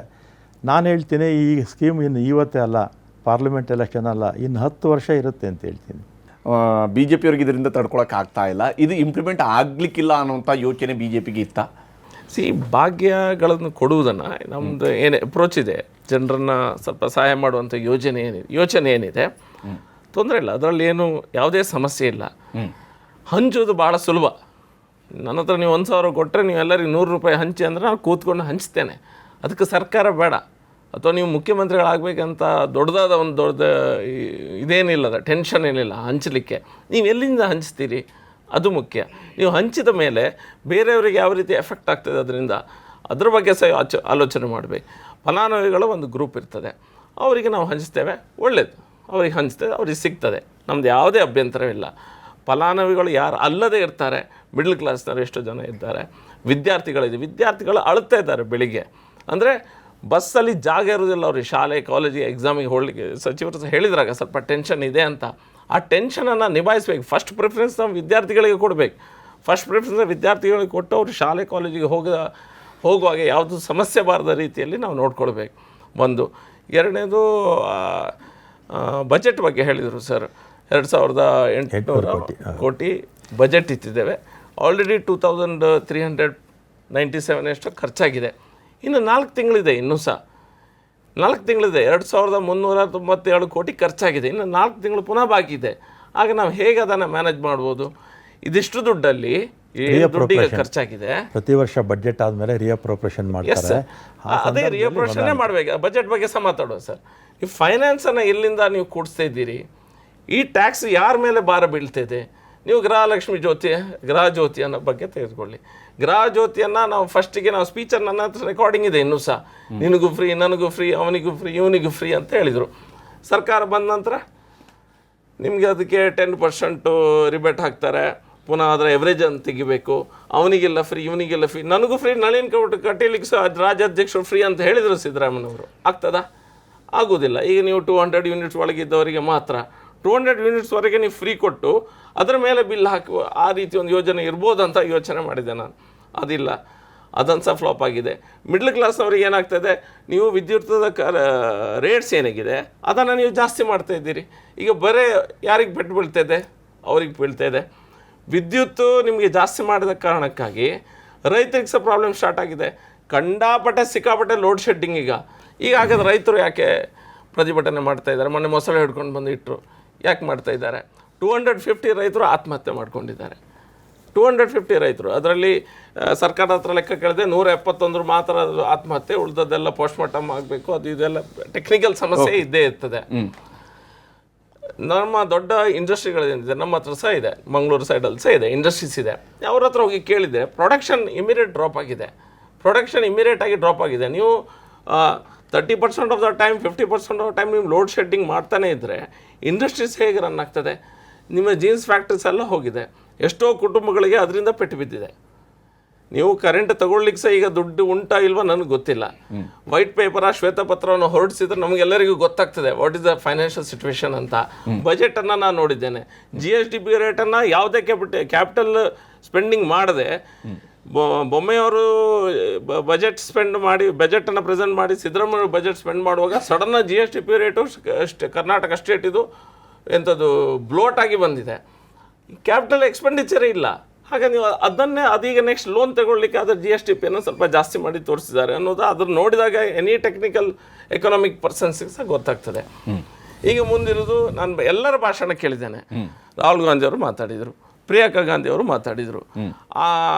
ನಾನು ಹೇಳ್ತೀನಿ, ಈ ಸ್ಕೀಮ್ ಇನ್ನು ಇವತ್ತೇ ಅಲ್ಲ, ಪಾರ್ಲಿಮೆಂಟ್ ಎಲೆಕ್ಷನ್ ಅಲ್ಲ, ಇನ್ನು 10 ವರ್ಷ ಇರುತ್ತೆ ಅಂತ ಹೇಳ್ತೀನಿ. BJP-ಅವ್ರಿಗೆ ಇದರಿಂದ ತಡ್ಕೊಳಕ್ಕೆ ಆಗ್ತಾ ಇಲ್ಲ, ಇದು ಇಂಪ್ಲಿಮೆಂಟ್ ಆಗಲಿಕ್ಕಿಲ್ಲ ಅನ್ನೋಂಥ ಯೋಚನೆ BJP-ಗೆ ಇತ್ತ? ಭಾಗ್ಯಗಳನ್ನು ಕೊಡುವುದನ್ನು ನಮ್ಮದು ಏನೇ ಅಪ್ರೋಚ್ ಇದೆ, ಜನರನ್ನು ಸ್ವಲ್ಪ ಸಹಾಯ ಮಾಡುವಂಥ ಯೋಚನೆ ಏನಿದೆ ತೊಂದರೆ ಇಲ್ಲ, ಅದರಲ್ಲಿ ಏನು ಯಾವುದೇ ಸಮಸ್ಯೆ ಇಲ್ಲ. ಹಂಚೋದು ಭಾಳ ಸುಲಭ. ನನ್ನ ಹತ್ರ ನೀವು 1000 ಕೊಟ್ಟರೆ ನೀವು ಎಲ್ಲರಿಗೂ 100 ರೂಪಾಯಿ ಹಂಚಿ ಅಂದರೆ ನಾನು ಕೂತ್ಕೊಂಡು ಹಂಚ್ತೇನೆ. ಅದಕ್ಕೆ ಸರ್ಕಾರ ಬೇಡ, ಅಥವಾ ನೀವು ಮುಖ್ಯಮಂತ್ರಿಗಳಾಗಬೇಕಂತ ದೊಡ್ಡದಾದ ಒಂದು ದೊಡ್ಡ ಇದೇನಿಲ್ಲ, ಟೆನ್ಷನ್ ಏನಿಲ್ಲ ಹಂಚಲಿಕ್ಕೆ. ನೀವು ಎಲ್ಲಿಂದ ಹಂಚ್ತೀರಿ ಅದು ಮುಖ್ಯ. ನೀವು ಹಂಚಿದ ಮೇಲೆ ಬೇರೆಯವರಿಗೆ ಯಾವ ರೀತಿ ಎಫೆಕ್ಟ್ ಆಗ್ತದೆ ಅದರಿಂದ, ಅದ್ರ ಬಗ್ಗೆ ಸಹ ಆಲೋಚನೆ ಮಾಡಬೇಕು. ಫಲಾನುಭವಿಗಳ ಒಂದು ಗ್ರೂಪ್ ಇರ್ತದೆ, ಅವರಿಗೆ ನಾವು ಹಂಚ್ತೇವೆ, ಒಳ್ಳೆಯದು, ಅವ್ರಿಗೆ ಹಂಚ್ತೇವೆ, ಅವ್ರಿಗೆ ಸಿಗ್ತದೆ, ನಮ್ಮದು ಯಾವುದೇ ಅಭ್ಯಂತರವಿಲ್ಲ. ಫಲಾನುಭವಿಗಳು ಯಾರು ಅಲ್ಲದೇ ಇರ್ತಾರೆ, ಮಿಡ್ಲ್ ಕ್ಲಾಸ್ನವರು ಎಷ್ಟೋ ಜನ ಇದ್ದಾರೆ, ವಿದ್ಯಾರ್ಥಿಗಳು ಅಳುತ್ತಾ ಇದ್ದಾರೆ ಬೆಳಿಗ್ಗೆ. ಅಂದರೆ ಬಸ್ಸಲ್ಲಿ ಜಾಗ ಇರೋದಿಲ್ಲ ಅವ್ರಿಗೆ, ಶಾಲೆ ಕಾಲೇಜಿಗೆ ಎಕ್ಸಾಮಿಗೆ ಹೋಗಲಿಕ್ಕೆ. ಸಚಿವರು ಹೇಳಿದ್ರಾಗ ಸ್ವಲ್ಪ ಟೆನ್ಷನ್ ಇದೆ ಅಂತ. ಆ ಟೆನ್ಷನನ್ನು ನಿಭಾಯಿಸ್ಬೇಕು. ಫಸ್ಟ್ ಪ್ರಿಫರೆನ್ಸ್ ನಾವು ವಿದ್ಯಾರ್ಥಿಗಳಿಗೆ ಕೊಡಬೇಕು. ಫಸ್ಟ್ ಪ್ರಿಫರೆನ್ಸ್ ವಿದ್ಯಾರ್ಥಿಗಳಿಗೆ ಕೊಟ್ಟು ಅವರು ಶಾಲೆ ಕಾಲೇಜಿಗೆ ಹೋಗುವಾಗ ಯಾವುದು ಸಮಸ್ಯೆ ಬಾರದ ರೀತಿಯಲ್ಲಿ ನಾವು ನೋಡ್ಕೊಳ್ಬೇಕು. ಒಂದು. ಎರಡನೇದು ಬಜೆಟ್ ಬಗ್ಗೆ ಹೇಳಿದರು ಸರ್. 2800 ಕೋಟಿ ಬಜೆಟ್ ಇಟ್ಟಿದ್ದೇವೆ. ಆಲ್ರೆಡಿ 2397 ಎಷ್ಟು ಖರ್ಚಾಗಿದೆ. ಇನ್ನು 4 ತಿಂಗಳಿದೆ, ಇನ್ನೂ ಸಹ 4 ತಿಂಗಳಿದೆ. 2397 ಕೋಟಿ ಖರ್ಚಾಗಿದೆ. ಇನ್ನು 4 ತಿಂಗಳು ಪುನಃ ಬಾಕಿ ಇದೆ. ಆಗ ನಾವು ಹೇಗೆ ಅದನ್ನು ಮ್ಯಾನೇಜ್ ಮಾಡ್ಬೋದು? ಇದಿಷ್ಟು ದುಡ್ಡಲ್ಲಿ ದುಡ್ಡಿಗೆ ಖರ್ಚಾಗಿದೆ. ಪ್ರತಿ ವರ್ಷ ಬಜೆಟ್ ಆದಮೇಲೆ ರಿಅಪ್ರೋಪ್ರಿಯೇಷನ್ ಮಾಡ್ತಾರೆ. ಅದೇ ರಿಅಪ್ರೋಪ್ರಿಯೇಷನ್ನೇ ಮಾಡಬೇಕು. ಬಜೆಟ್ ಬಗ್ಗೆ ಸಹ ಮಾತಾಡೋದು ಸರ್. ಈ ಫೈನಾನ್ಸನ್ನು ಎಲ್ಲಿಂದ ನೀವು ಕೂಡಿಸ್ತಾ ಇದ್ದೀರಿ? ಈ ಟ್ಯಾಕ್ಸ್ ಯಾರ ಮೇಲೆ ಭಾರ ಬೀಳ್ತಿದೆ? ನೀವು ಗೃಹ ಜ್ಯೋತಿ ಅನ್ನೋ ಬಗ್ಗೆ ತೆಗೆದುಕೊಳ್ಳಿ. ಗೃಹ ಜ್ಯೋತಿಯನ್ನು ನಾವು ಫಸ್ಟಿಗೆ ನಾವು ಸ್ಪೀಚನ್ನು ನನ್ನ ಹತ್ರ ರೆಕಾರ್ಡಿಂಗ್ ಇದೆ ಇನ್ನೂ ಸಹ, ನಿನಗೂ ಫ್ರೀ, ನನಗೂ ಫ್ರೀ, ಅವನಿಗೂ ಫ್ರೀ, ಇವನಿಗೂ ಫ್ರೀ ಅಂತ ಹೇಳಿದರು. ಸರ್ಕಾರ ಬಂದ ನಂತರ ನಿಮಗೆ ಅದಕ್ಕೆ 10% ರಿಬೇಟ್ ಹಾಕ್ತಾರೆ. ಪುನಃ ಅದರ ಎವರೇಜನ್ನು ತೆಗಿಬೇಕು. ಅವನಿಗೆಲ್ಲ ಫ್ರೀ, ಇವನಿಗೆಲ್ಲ ಫ್ರೀ, ನನಗೂ ಫ್ರೀ, ನಳಿನ್ ಕಟೀಲಿಗೆ ಸಹ ರಾಜ್ಯಾಧ್ಯಕ್ಷರು ಫ್ರೀ ಅಂತ ಹೇಳಿದರು ಸಿದ್ದರಾಮಯ್ಯನವರು. ಆಗ್ತದಾ? ಆಗೋದಿಲ್ಲ. ಈಗ ನೀವು 200 ಯೂನಿಟ್ಸ್ ಒಳಗಿದ್ದವರಿಗೆ ಮಾತ್ರ 200 ಯೂನಿಟ್ಸ್ವರೆಗೆ ನೀವು ಫ್ರೀ ಕೊಟ್ಟು ಅದರ ಮೇಲೆ ಬಿಲ್ ಹಾಕುವ ಆ ರೀತಿ ಒಂದು ಯೋಜನೆ ಇರ್ಬೋದಂತ ಯೋಚನೆ ಮಾಡಿದೆ ನಾನು. ಅದಿಲ್ಲ, ಅದನ್ನು ಸಹ ಫ್ಲಾಪ್ ಆಗಿದೆ. ಮಿಡ್ಲ್ ಕ್ಲಾಸ್ನವ್ರಿಗೆ ಏನಾಗ್ತದೆ, ನೀವು ವಿದ್ಯುತ್ತದ ರೇಟ್ಸ್ ಏನಾಗಿದೆ ಅದನ್ನು ನೀವು ಜಾಸ್ತಿ ಮಾಡ್ತಾ ಇದ್ದೀರಿ. ಈಗ ಬರೀ ಯಾರಿಗೆ ಪೆಟ್ಟು ಬೀಳ್ತಾಯಿದೆ? ಅವ್ರಿಗೆ ಬೀಳ್ತಾಯಿದೆ. ವಿದ್ಯುತ್ತು ನಿಮಗೆ ಜಾಸ್ತಿ ಮಾಡಿದ ಕಾರಣಕ್ಕಾಗಿ ರೈತರಿಗೆ ಸಹ ಪ್ರಾಬ್ಲಮ್ ಸ್ಟಾರ್ಟ್ ಆಗಿದೆ. ಸಿಕ್ಕಾಪಟ್ಟೆ ಲೋಡ್ ಶೆಡ್ಡಿಂಗ್ ಈಗ ಹಾಗಾದ್ರೆ ರೈತರು ಯಾಕೆ ಪ್ರತಿಭಟನೆ ಮಾಡ್ತಾ ಇದ್ದಾರೆ? ಮೊನ್ನೆ ಮೊಸಳೆ ಹಿಡ್ಕೊಂಡು ಬಂದು ಇಟ್ಟರು. ಯಾಕೆ ಮಾಡ್ತಾ ಇದ್ದಾರೆ? 250 ರೈತರು ಆತ್ಮಹತ್ಯೆ ಮಾಡ್ಕೊಂಡಿದ್ದಾರೆ. 250 ರೈತರು. ಅದರಲ್ಲಿ ಸರ್ಕಾರದ ಹತ್ರ ಲೆಕ್ಕ ಕೇಳಿದೆ 171 ಮಾತ್ರ ಆತ್ಮಹತ್ಯೆ, ಉಳಿದದ್ದೆಲ್ಲ ಪೋಸ್ಟ್ಮಾರ್ಟಮ್ ಆಗಬೇಕು. ಅದು ಇದೆಲ್ಲ ಟೆಕ್ನಿಕಲ್ ಸಮಸ್ಯೆ ಇದ್ದೇ ಇರ್ತದೆ. ನಮ್ಮ ದೊಡ್ಡ ಇಂಡಸ್ಟ್ರಿಗಳೇನಿದೆ ನಮ್ಮ ಹತ್ರ ಸಹ ಇದೆ, ಮಂಗಳೂರು ಸೈಡಲ್ಲಿ ಸಹ ಇದೆ, ಇಂಡಸ್ಟ್ರೀಸ್ ಇದೆ. ಅವ್ರ ಹತ್ರ ಹೋಗಿ ಕೇಳಿದೆ, ಪ್ರೊಡಕ್ಷನ್ ಇಮಿಡಿಯೇಟ್ ಡ್ರಾಪ್ ಆಗಿದೆ. ಡ್ರಾಪ್ ಆಗಿದೆ. ನೀವು 30% of the time, 50% of the time ನೀವು ಲೋಡ್ ಶೆಡ್ಡಿಂಗ್ ಮಾಡ್ತಾನೆ ಇದ್ದರೆ ಇಂಡಸ್ಟ್ರೀಸ್ ಹೇಗೆ ರನ್ ಆಗ್ತದೆ? ನಿಮ್ಮ ಜೀನ್ಸ್ ಫ್ಯಾಕ್ಟ್ರೀಸ್ ಎಲ್ಲ ಹೋಗಿದೆ. ಎಷ್ಟೋ ಕುಟುಂಬಗಳಿಗೆ ಅದರಿಂದ ಪೆಟ್ಟು ಬಿದ್ದಿದೆ. ನೀವು ಕರೆಂಟ್ ತಗೊಳ್ಲಿಕ್ಕೆ ಸಹ ಈಗ ದುಡ್ಡು ಉಂಟಾ ಇಲ್ವಾ ನನಗೆ ಗೊತ್ತಿಲ್ಲ. ವೈಟ್ ಪೇಪರ್ ಶ್ವೇತಪತ್ರವನ್ನು ಹೊರಡಿಸಿದ್ರೆ ನಮಗೆಲ್ಲರಿಗೂ ಗೊತ್ತಾಗ್ತದೆ what is the financial situation ಅಂತ. ಬಜೆಟನ್ನು ನಾನು ನೋಡಿದ್ದೇನೆ. GSDP ರೇಟನ್ನು ಯಾವುದೇ ಕ್ಯಾಪಿಟಲ್ ಸ್ಪೆಂಡಿಂಗ್ ಮಾಡದೆ ಬೊಮ್ಮೆಯವರು ಬಜೆಟನ್ನು ಪ್ರೆಸೆಂಟ್ ಮಾಡಿ ಸಿದ್ದರಾಮಯ್ಯ ಬಜೆಟ್ ಸ್ಪೆಂಡ್ ಮಾಡುವಾಗ ಸಡನ್ನಾಗಿ GSDP ರೇಟು ಕರ್ನಾಟಕ ಸ್ಟೇಟ್ ಇದು ಎಂಥದ್ದು ಬ್ಲೋಟ್ ಆಗಿ ಬಂದಿದೆ. ಕ್ಯಾಪಿಟಲ್ ಎಕ್ಸ್ಪೆಂಡಿಚರೇ ಇಲ್ಲ. ಹಾಗೆ ನೀವು ಅದೀಗ ನೆಕ್ಸ್ಟ್ ಲೋನ್ ತಗೊಳ್ಳಿಕ್ಕೆ ಅದರ GSDPಯನ್ನು ಸ್ವಲ್ಪ ಜಾಸ್ತಿ ಮಾಡಿ ತೋರಿಸಿದ್ದಾರೆ ಅನ್ನೋದು ಅದನ್ನು ನೋಡಿದಾಗ ಎನಿ ಟೆಕ್ನಿಕಲ್ ಎಕನಾಮಿಕ್ ಪರ್ಸನ್ಸಿಗೆ ಸಹ ಗೊತ್ತಾಗ್ತದೆ. ಈಗ ಮುಂದಿರೋದು ನಾನು ಎಲ್ಲರ ಭಾಷಣ ಕೇಳಿದ್ದೇನೆ. ರಾಹುಲ್ ಗಾಂಧಿ ಅವರು ಮಾತಾಡಿದರು, ಪ್ರಿಯಾಂಕಾ ಗಾಂಧಿ ಅವರು ಮಾತಾಡಿದರು. ಆ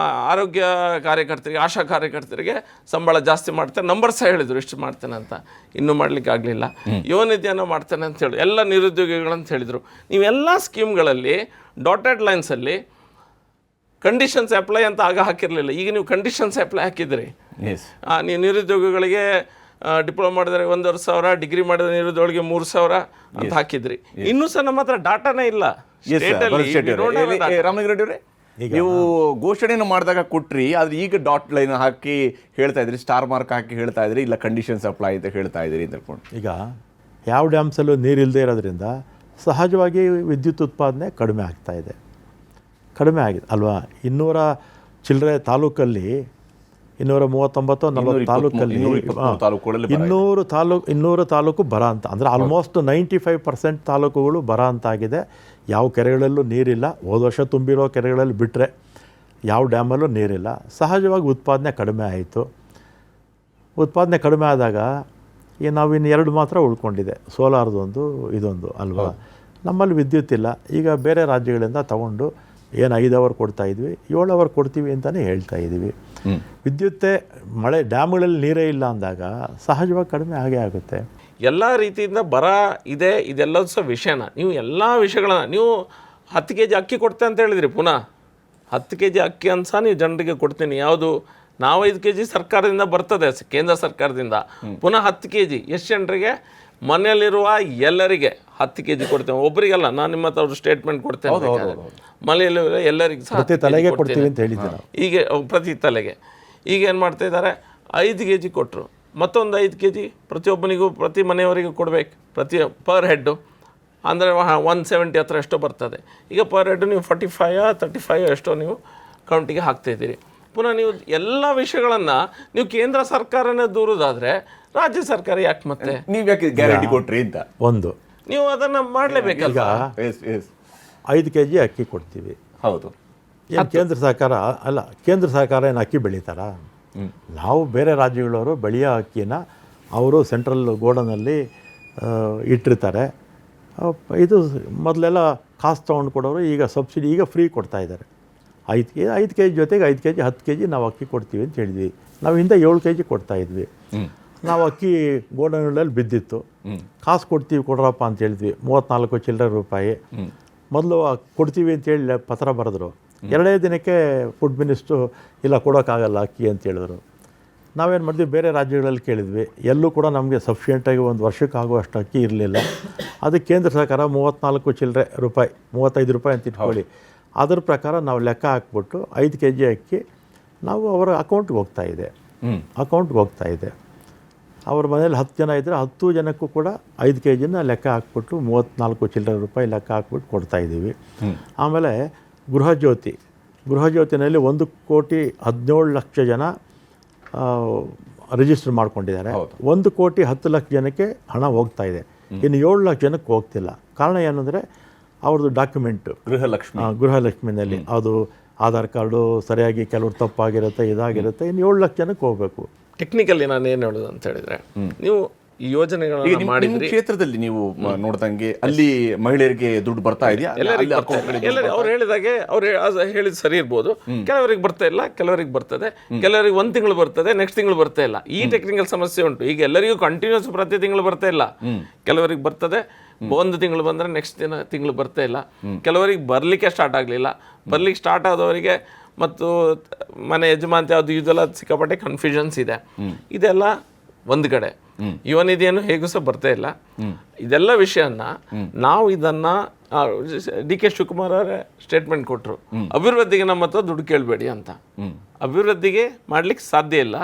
ಆರೋಗ್ಯ ಕಾರ್ಯಕರ್ತರಿಗೆ, ಆಶಾ ಕಾರ್ಯಕರ್ತರಿಗೆ ಸಂಬಳ ಜಾಸ್ತಿ ಮಾಡ್ತೇನೆ, ನಂಬರ್ಸ್ ಹೇಳಿದರು ಇಷ್ಟು ಮಾಡ್ತೇನೆ ಅಂತ. ಇನ್ನೂ ಮಾಡಲಿಕ್ಕೆ ಆಗಲಿಲ್ಲ. ಯುವ ನಿಧಿಯನ್ನು ಮಾಡ್ತೇನೆ ಅಂತ ಹೇಳಿ ಎಲ್ಲ ನಿರುದ್ಯೋಗಿಗಳಂತ ಹೇಳಿದರು. ನೀವೆಲ್ಲ ಸ್ಕೀಮ್ಗಳಲ್ಲಿ ಡಾಟೆಡ್ ಲೈನ್ಸಲ್ಲಿ ಕಂಡೀಷನ್ಸ್ ಅಪ್ಲೈ ಅಂತ ಆಗ ಹಾಕಿರಲಿಲ್ಲ. ಈಗ ನೀವು ಕಂಡೀಷನ್ಸ್ ಅಪ್ಲೈ ಹಾಕಿದ್ರಿ. ನೀವು ನಿರುದ್ಯೋಗಿಗಳಿಗೆ ಡಿಪ್ಲೊಮಾ ಮಾಡಿದರೆ 1,500, ಡಿಗ್ರಿ ಮಾಡಿದ ನಿರುದ್ಯೋಗಿಗಳಿಗೆ 3,000 ಅಂತ ಹಾಕಿದ್ರಿ. ಇನ್ನೂ ಸಹ ನಮ್ಮ ಹತ್ರ ಡಾಟಾನೇ ಇಲ್ಲ. ರಾಮಲಿಂಗಾರೆಡ್ಡಿ ಅವರೇ, ನೀವು ಘೋಷಣೆಯನ್ನು ಮಾಡಿದಾಗ ಕೊಟ್ರಿ, ಆದ್ರೆ ಈಗ ಡಾಟ್ ಲೈನ್ ಹಾಕಿ ಹೇಳ್ತಾ ಇದ್ರಿ, ಸ್ಟಾರ್ ಮಾರ್ಕ್ ಹಾಕಿ ಹೇಳ್ತಾ ಇದ್ರಿ, ಇಲ್ಲ ಕಂಡೀಷನ್ಸ್ ಅಪ್ಲೈ ಅಂತ ಹೇಳ್ತಾ ಇದ್ರಿ ಅಂತ ಹೇಳ್ಕೊಂಡು. ಈಗ ಯಾವ ಡ್ಯಾಮ್ಸಲ್ಲೂ ನೀರಿಲ್ಲದೆ ಇರೋದ್ರಿಂದ ಸಹಜವಾಗಿ ವಿದ್ಯುತ್ ಉತ್ಪಾದನೆ ಕಡಿಮೆ ಆಗ್ತಾಯಿದೆ, ಕಡಿಮೆ ಆಗಿದೆ ಅಲ್ವಾ. 200 ಚಿಲ್ಲರೆ ತಾಲೂಕಲ್ಲಿ 239 40 ತಾಲೂಕಲ್ಲಿ 200 ತಾಲೂಕು ಬರ ಅಂತ, ಅಂದರೆ ಆಲ್ಮೋಸ್ಟ್ 95% ತಾಲೂಕುಗಳು ಬರ ಅಂತಾಗಿದೆ. ಯಾವ ಕೆರೆಗಳಲ್ಲೂ ನೀರಿಲ್ಲ. ಹೋದ ವರ್ಷ ತುಂಬಿರೋ ಕೆರೆಗಳಲ್ಲಿ ಬಿಟ್ಟರೆ ಯಾವ ಡ್ಯಾಮಲ್ಲೂ ನೀರಿಲ್ಲ. ಸಹಜವಾಗಿ ಉತ್ಪಾದನೆ ಕಡಿಮೆ ಆಯಿತು. ಉತ್ಪಾದನೆ ಕಡಿಮೆ ಆದಾಗ ನಾವಿನ್ನು 2 ಮಾತ್ರ ಉಳ್ಕೊಂಡಿದೆ, ಸೋಲಾರ್ದೊಂದು ಇದೊಂದು ಅಲ್ವಾ. ನಮ್ಮಲ್ಲಿ ವಿದ್ಯುತ್ ಇಲ್ಲ. ಈಗ ಬೇರೆ ರಾಜ್ಯಗಳಿಂದ ತಗೊಂಡು ಏನು 5 ಅವರ್ ಕೊಡ್ತಾಯಿದ್ವಿ, 7 ಅವರ್ ಕೊಡ್ತೀವಿ ಅಂತಲೇ ಹೇಳ್ತಾ ಇದ್ದೀವಿ. ವಿದ್ಯುತ್ತೇ ಮಳೆ ಡ್ಯಾಮ್ಗಳಲ್ಲಿ ನೀರೇ ಇಲ್ಲ ಅಂದಾಗ ಸಹಜವಾಗಿ ಕಡಿಮೆ ಆಗೇ ಆಗುತ್ತೆ. ಎಲ್ಲ ರೀತಿಯಿಂದ ಬರ ಇದೆ. ಇದೆಲ್ಲದೂ ಸಹ ವಿಷಯನ ನೀವು ಎಲ್ಲ ವಿಷಯಗಳನ್ನ ನೀವು 10 kg ಅಕ್ಕಿ ಕೊಡ್ತೆ ಅಂತ ಹೇಳಿದ್ರಿ. ಪುನಃ 10 kg ಅಕ್ಕಿ ಅಂತ ಸಹ ನೀವು ಜನರಿಗೆ ಕೊಡ್ತೀನಿ. ಯಾವುದು ನಾವು 5 kg ಸರ್ಕಾರದಿಂದ ಬರ್ತದೆ, ಕೇಂದ್ರ ಸರ್ಕಾರದಿಂದ. ಪುನಃ 10 kg ಎಷ್ಟು ಜನರಿಗೆ? ಮನೆಯಲ್ಲಿರುವ ಎಲ್ಲರಿಗೆ 10 kg ಕೊಡ್ತೇವೆ, ಒಬ್ಬರಿಗಲ್ಲ. ನಾನು ನಿಮ್ಮ ಹತ್ರ ಅವ್ರು ಸ್ಟೇಟ್ಮೆಂಟ್ ಕೊಡ್ತೇನೆ. ಮನೆಯಲ್ಲಿರುವ ಎಲ್ಲರಿಗೂ ಸಹ ಪ್ರತಿ ತಲೆಗೆ ಕೊಡ್ತೀವಿ ಅಂತ ಹೇಳಿದ್ದಾರೆ. ಈಗ ಪ್ರತಿ ತಲೆಗೆ ಈಗ ಏನು ಮಾಡ್ತಾ ಇದ್ದಾರೆ, 5 kg ಕೊಟ್ಟರು, ಮತ್ತೊಂದು 5 kg ಪ್ರತಿಯೊಬ್ಬನಿಗೂ, ಪ್ರತಿ ಮನೆಯವರಿಗೂ ಕೊಡಬೇಕು, ಪ್ರತಿ ಪರ್ ಹೆಡ್ಡು. ಅಂದರೆ 170 ಹತ್ರ ಎಷ್ಟೋ ಬರ್ತದೆ. ಈಗ ಪರ್ ಹೆಡ್ ನೀವು 45 35 ಎಷ್ಟೋ ನೀವು ಕೌಂಟಿಗೆ ಹಾಕ್ತಾಯಿದ್ದೀರಿ. ಪುನಃ ನೀವು ಎಲ್ಲ ವಿಷಯಗಳನ್ನು ನೀವು ಕೇಂದ್ರ ಸರ್ಕಾರನೇ ದೂರೋದಾದರೆ ರಾಜ್ಯ ಸರ್ಕಾರ ಯಾಕೆ ಮತ್ತೆ ನೀವು ಯಾಕೆ ಗ್ಯಾರಂಟಿ ಕೊಟ್ರಿ ಅಂತ ಒಂದು ನೀವು ಅದನ್ನು ಮಾಡಲೇಬೇಕಲ್ಲ. 5 kg ಅಕ್ಕಿ ಕೊಡ್ತೀವಿ. ಹೌದು. ಏನು ಕೇಂದ್ರ ಸರ್ಕಾರ ಅಲ್ಲ, ಕೇಂದ್ರ ಸರ್ಕಾರ ಏನು ಅಕ್ಕಿ ಬೆಳೀತಾರಾ? ನಾವು ಬೇರೆ ರಾಜ್ಯಗಳವರು ಬೆಳೆಯೋ ಅಕ್ಕಿನ ಅವರು ಸೆಂಟ್ರಲ್ ಗೋಡನಲ್ಲಿ ಇಟ್ಟಿರ್ತಾರೆ. ಇದು ಮೊದಲೆಲ್ಲ ಕಾಸು ತೊಗೊಂಡು ಕೊಡೋರು, ಈಗ ಸಬ್ಸಿಡಿ, ಈಗ ಫ್ರೀ ಕೊಡ್ತಾಯಿದ್ದಾರೆ. 5 kg ಜೊತೆಗೆ 5 kg 10 kg ನಾವು ಅಕ್ಕಿ ಕೊಡ್ತೀವಿ ಅಂತ ಹೇಳಿದ್ವಿ. ನಾವು ಹಿಂದೆ 7 kg ಕೊಡ್ತಾಯಿದ್ವಿ. ನಾವು ಅಕ್ಕಿ ಗೋಡನಲ್ಲಿ ಬಿದ್ದಿತ್ತು. ಕಾಸು ಕೊಡ್ತೀವಿ ಕೊಡ್ರಪ್ಪ ಅಂತ ಹೇಳಿದ್ವಿ. 34 ಚಿಲ್ಲರೆ ರೂಪಾಯಿ ಮೊದಲು ಕೊಡ್ತೀವಿ ಅಂತೇಳಿ ಪತ್ರ ಬರೆದ್ರು. 2 ದಿನಕ್ಕೆ ಫುಡ್ ಮಿನಿಸ್ಟ್ರು ಇಲ್ಲ ಕೊಡೋಕ್ಕಾಗಲ್ಲ ಅಕ್ಕಿ ಅಂತ ಹೇಳಿದ್ರು. ನಾವೇನು ಮಾಡಿದ್ವಿ, ಬೇರೆ ರಾಜ್ಯಗಳಲ್ಲಿ ಕೇಳಿದ್ವಿ. ಎಲ್ಲೂ ಕೂಡ ನಮಗೆ ಸಫಿಷಿಯೆಂಟಾಗಿ ಒಂದು ವರ್ಷಕ್ಕಾಗುವಷ್ಟು ಅಕ್ಕಿ ಇರಲಿಲ್ಲ. ಅದಕ್ಕೆ ಕೇಂದ್ರ ಸರ್ಕಾರ 34 ಚಿಲ್ಲರೆ ರೂಪಾಯಿ, 35 ರೂಪಾಯಿ ಅಂತ ಇಟ್ಕೊಳ್ಳಿ, ಅದರ ಪ್ರಕಾರ ನಾವು ಲೆಕ್ಕ ಹಾಕ್ಬಿಟ್ಟು 5 kg ಅಕ್ಕಿ ನಾವು ಅವರ ಅಕೌಂಟ್ಗೆ ಹೋಗ್ತಾ ಇದೆ. ಅವ್ರ ಮನೇಲಿ 10 ಜನ ಇದ್ದರೆ 10 ಜನಕ್ಕೂ ಕೂಡ 5 kgನ ಲೆಕ್ಕ ಹಾಕ್ಬಿಟ್ಟು 34 ಚಿಲ್ಲರೆ ರೂಪಾಯಿ ಲೆಕ್ಕ ಹಾಕ್ಬಿಟ್ಟು ಕೊಡ್ತಾಯಿದ್ದೀವಿ. ಆಮೇಲೆ ಗೃಹಜ್ಯೋತಿನಲ್ಲಿ 1,17,00,000 ಜನ ರಿಜಿಸ್ಟರ್ ಮಾಡ್ಕೊಂಡಿದ್ದಾರೆ. 1,10,00,000 ಜನಕ್ಕೆ ಹಣ ಹೋಗ್ತಾ ಇದೆ. ಇನ್ನು 7 ಲಕ್ಷ ಜನಕ್ಕೆ ಹೋಗ್ತಿಲ್ಲ. ಕಾರಣ ಏನಂದರೆ ಅವ್ರದ್ದು ಡಾಕ್ಯುಮೆಂಟು ಗೃಹಲಕ್ಷ್ಮಿನಲ್ಲಿ ಅದು ಆಧಾರ್ ಕಾರ್ಡು ಸರಿಯಾಗಿ ಕೆಲವ್ರು ತಪ್ಪಾಗಿರುತ್ತೆ, ಇದಾಗಿರುತ್ತೆ. ಇನ್ನು 7 ಲಕ್ಷ ಜನಕ್ಕೆ ಹೋಗಬೇಕು. ಟೆಕ್ನಿಕಲಿ ನಾನು ಏನು ಹೇಳೋದು ಅಂತ ಹೇಳಿದರೆ, ನೀವು ಈ ಯೋಜನೆಗಳನ್ನು ಮಾಡಿದ್ರಿ, ಕ್ಷೇತ್ರದಲ್ಲಿ ನೀವು ನೋಡ್ದಂಗೆ ಅಲ್ಲಿ ಮಹಿಳೆಯರಿಗೆ ದುಡ್ಡು ಬರ್ತಾ ಇದೆಯಾ? ಅವ್ರು ಹೇಳಿದಾಗೆ ಅವ್ರು ಹೇಳಿದ್ ಸರಿ ಇರ್ಬೋದು. ಕೆಲವರಿಗೆ ಬರ್ತಾ ಇಲ್ಲ, ಕೆಲವರಿಗೆ ಬರ್ತದೆ, ಕೆಲವರಿಗೆ 1 ತಿಂಗಳು ಬರ್ತದೆ, ನೆಕ್ಸ್ಟ್ ತಿಂಗಳು ಬರ್ತಾ ಇಲ್ಲ. ಈ ಟೆಕ್ನಿಕಲ್ ಸಮಸ್ಯೆ ಉಂಟು. ಈಗ ಎಲ್ಲರಿಗೂ ಕಂಟಿನ್ಯೂಸ್ ಪ್ರತಿ ತಿಂಗಳು ಬರ್ತಾ ಇಲ್ಲ. ಕೆಲವರಿಗೆ ಬರ್ತದೆ, 1 ತಿಂಗಳು ಬಂದರೆ ನೆಕ್ಸ್ಟ್ ತಿಂಗಳು ಬರ್ತಾ ಇಲ್ಲ. ಕೆಲವರಿಗೆ ಬರಲಿಕ್ಕೆ ಸ್ಟಾರ್ಟ್ ಆಗಲಿಲ್ಲ. ಬರ್ಲಿಕ್ಕೆ ಸ್ಟಾರ್ಟ್ ಆದವರಿಗೆ ಮತ್ತು ಮನೆ ಯಜಮಾಂತಿ ಯಾವುದು ಇದೆಲ್ಲ ಸಿಕ್ಕಾಪಟ್ಟೆ ಕನ್ಫ್ಯೂಷನ್ಸ್ ಇದೆ. ಇದೆಲ್ಲ ಒಂದು ಕಡೆ. ಯುವ ನಿಧಿಯನ್ನು ಹೇಗೂ ಸಹ ಬರ್ತಾ ಇಲ್ಲ. ಇದೆಲ್ಲ ವಿಷಯನ ನಾವು ಇದನ್ನ DK ಶಿವಕುಮಾರ್ ಅವರೇ ಸ್ಟೇಟ್ಮೆಂಟ್ ಕೊಟ್ಟರು, ಅಭಿವೃದ್ಧಿಗೆ ನಮ್ಮ ಹತ್ರ ದುಡ್ಡು ಕೇಳಬೇಡಿ ಅಂತ. ಅಭಿವೃದ್ಧಿಗೆ ಮಾಡ್ಲಿಕ್ಕೆ ಸಾಧ್ಯ ಇಲ್ಲ.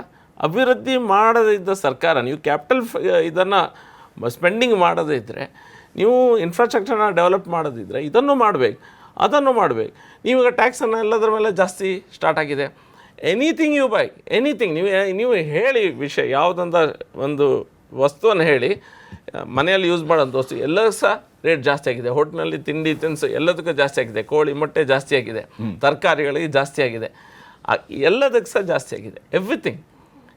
ಅಭಿವೃದ್ಧಿ ಮಾಡದಿದ್ದ ಸರ್ಕಾರ, ನೀವು ಕ್ಯಾಪಿಟಲ್ ಇದನ್ನು ಸ್ಪೆಂಡಿಂಗ್ ಮಾಡದೇ ಇದ್ದರೆ, ನೀವು ಇನ್ಫ್ರಾಸ್ಟ್ರಕ್ಚರ್ನ ಡೆವಲಪ್ ಮಾಡೋದಿದ್ರೆ ಇದನ್ನು ಮಾಡಬೇಕು, ಅದನ್ನು ಮಾಡಬೇಕು. ನೀವೀಗ ಟ್ಯಾಕ್ಸನ್ನು ಎಲ್ಲದರ ಮೇಲೆ ಜಾಸ್ತಿ ಸ್ಟಾರ್ಟ್ ಆಗಿದೆ. ಎನಿಥಿಂಗ್ ಯು ಬೈ, ಎನಿಥಿಂಗ್ ನೀವು ಹೇಳಿ ವಿಷಯ ಯಾವುದಂತ ಒಂದು ವಸ್ತುವನ್ನು ಹೇಳಿ, ಮನೆಯಲ್ಲಿ ಯೂಸ್ ಮಾಡೋಂಥ ವಸ್ತು ಎಲ್ಲ ಸಹ ರೇಟ್ ಜಾಸ್ತಿ ಆಗಿದೆ. ಹೋಟ್ಲಲ್ಲಿ ತಿಂಡಿ ತಿನಿಸು ಎಲ್ಲದಕ್ಕೂ ಜಾಸ್ತಿ ಆಗಿದೆ. ಕೋಳಿ ಮೊಟ್ಟೆ ಜಾಸ್ತಿ ಆಗಿದೆ, ತರಕಾರಿಗಳಿಗೆ ಜಾಸ್ತಿ ಆಗಿದೆ, ಎಲ್ಲದಕ್ಕೆ ಸಹ ಜಾಸ್ತಿ ಆಗಿದೆ, ಎವ್ರಿಥಿಂಗ್